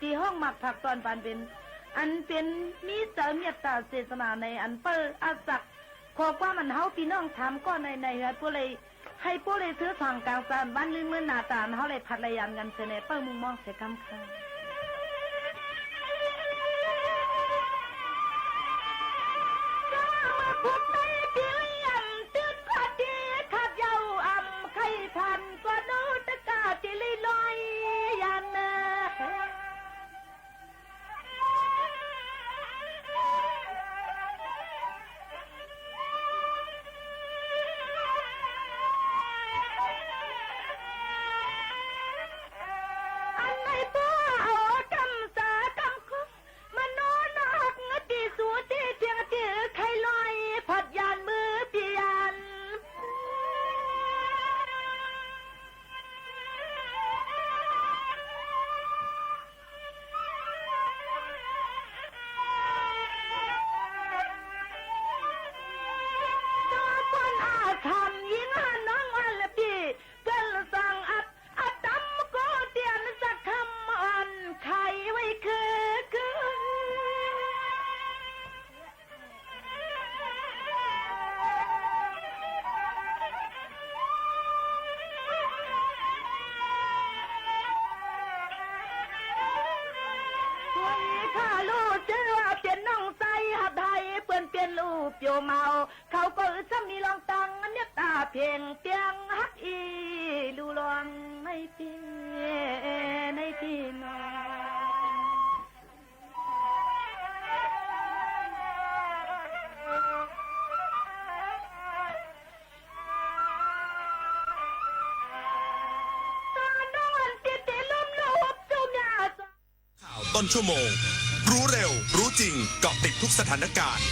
ตีห้องหมักผักตอนปานเป็นอันเป็นมีเจอเมียตาเศษนาในอันเปิดอาศักขอว่ามันเฮาพี่น้องถามก็ในเฮือพวกเลยให้พวกเลยซื้อทางกลางสานบ้านลืมเมื่อหน้าตาเฮาเลยผัดระยันกันเสนเปิ้มุงมองเสียคำค่ะพุทธไม่เพียงตึกขัดดีขัดเยาอ่ำไข่ทันกว่านู้ตะกาจิลิลอยยันโยเมาเขาก็จะมีลองตังเนี่ยตาเพียงเตียงฮักอีดูลองไม่พี่น้ข่าวต้นชั่วโมงรู้เร็วรู้จริงเกาะติดทุกสถานการณ์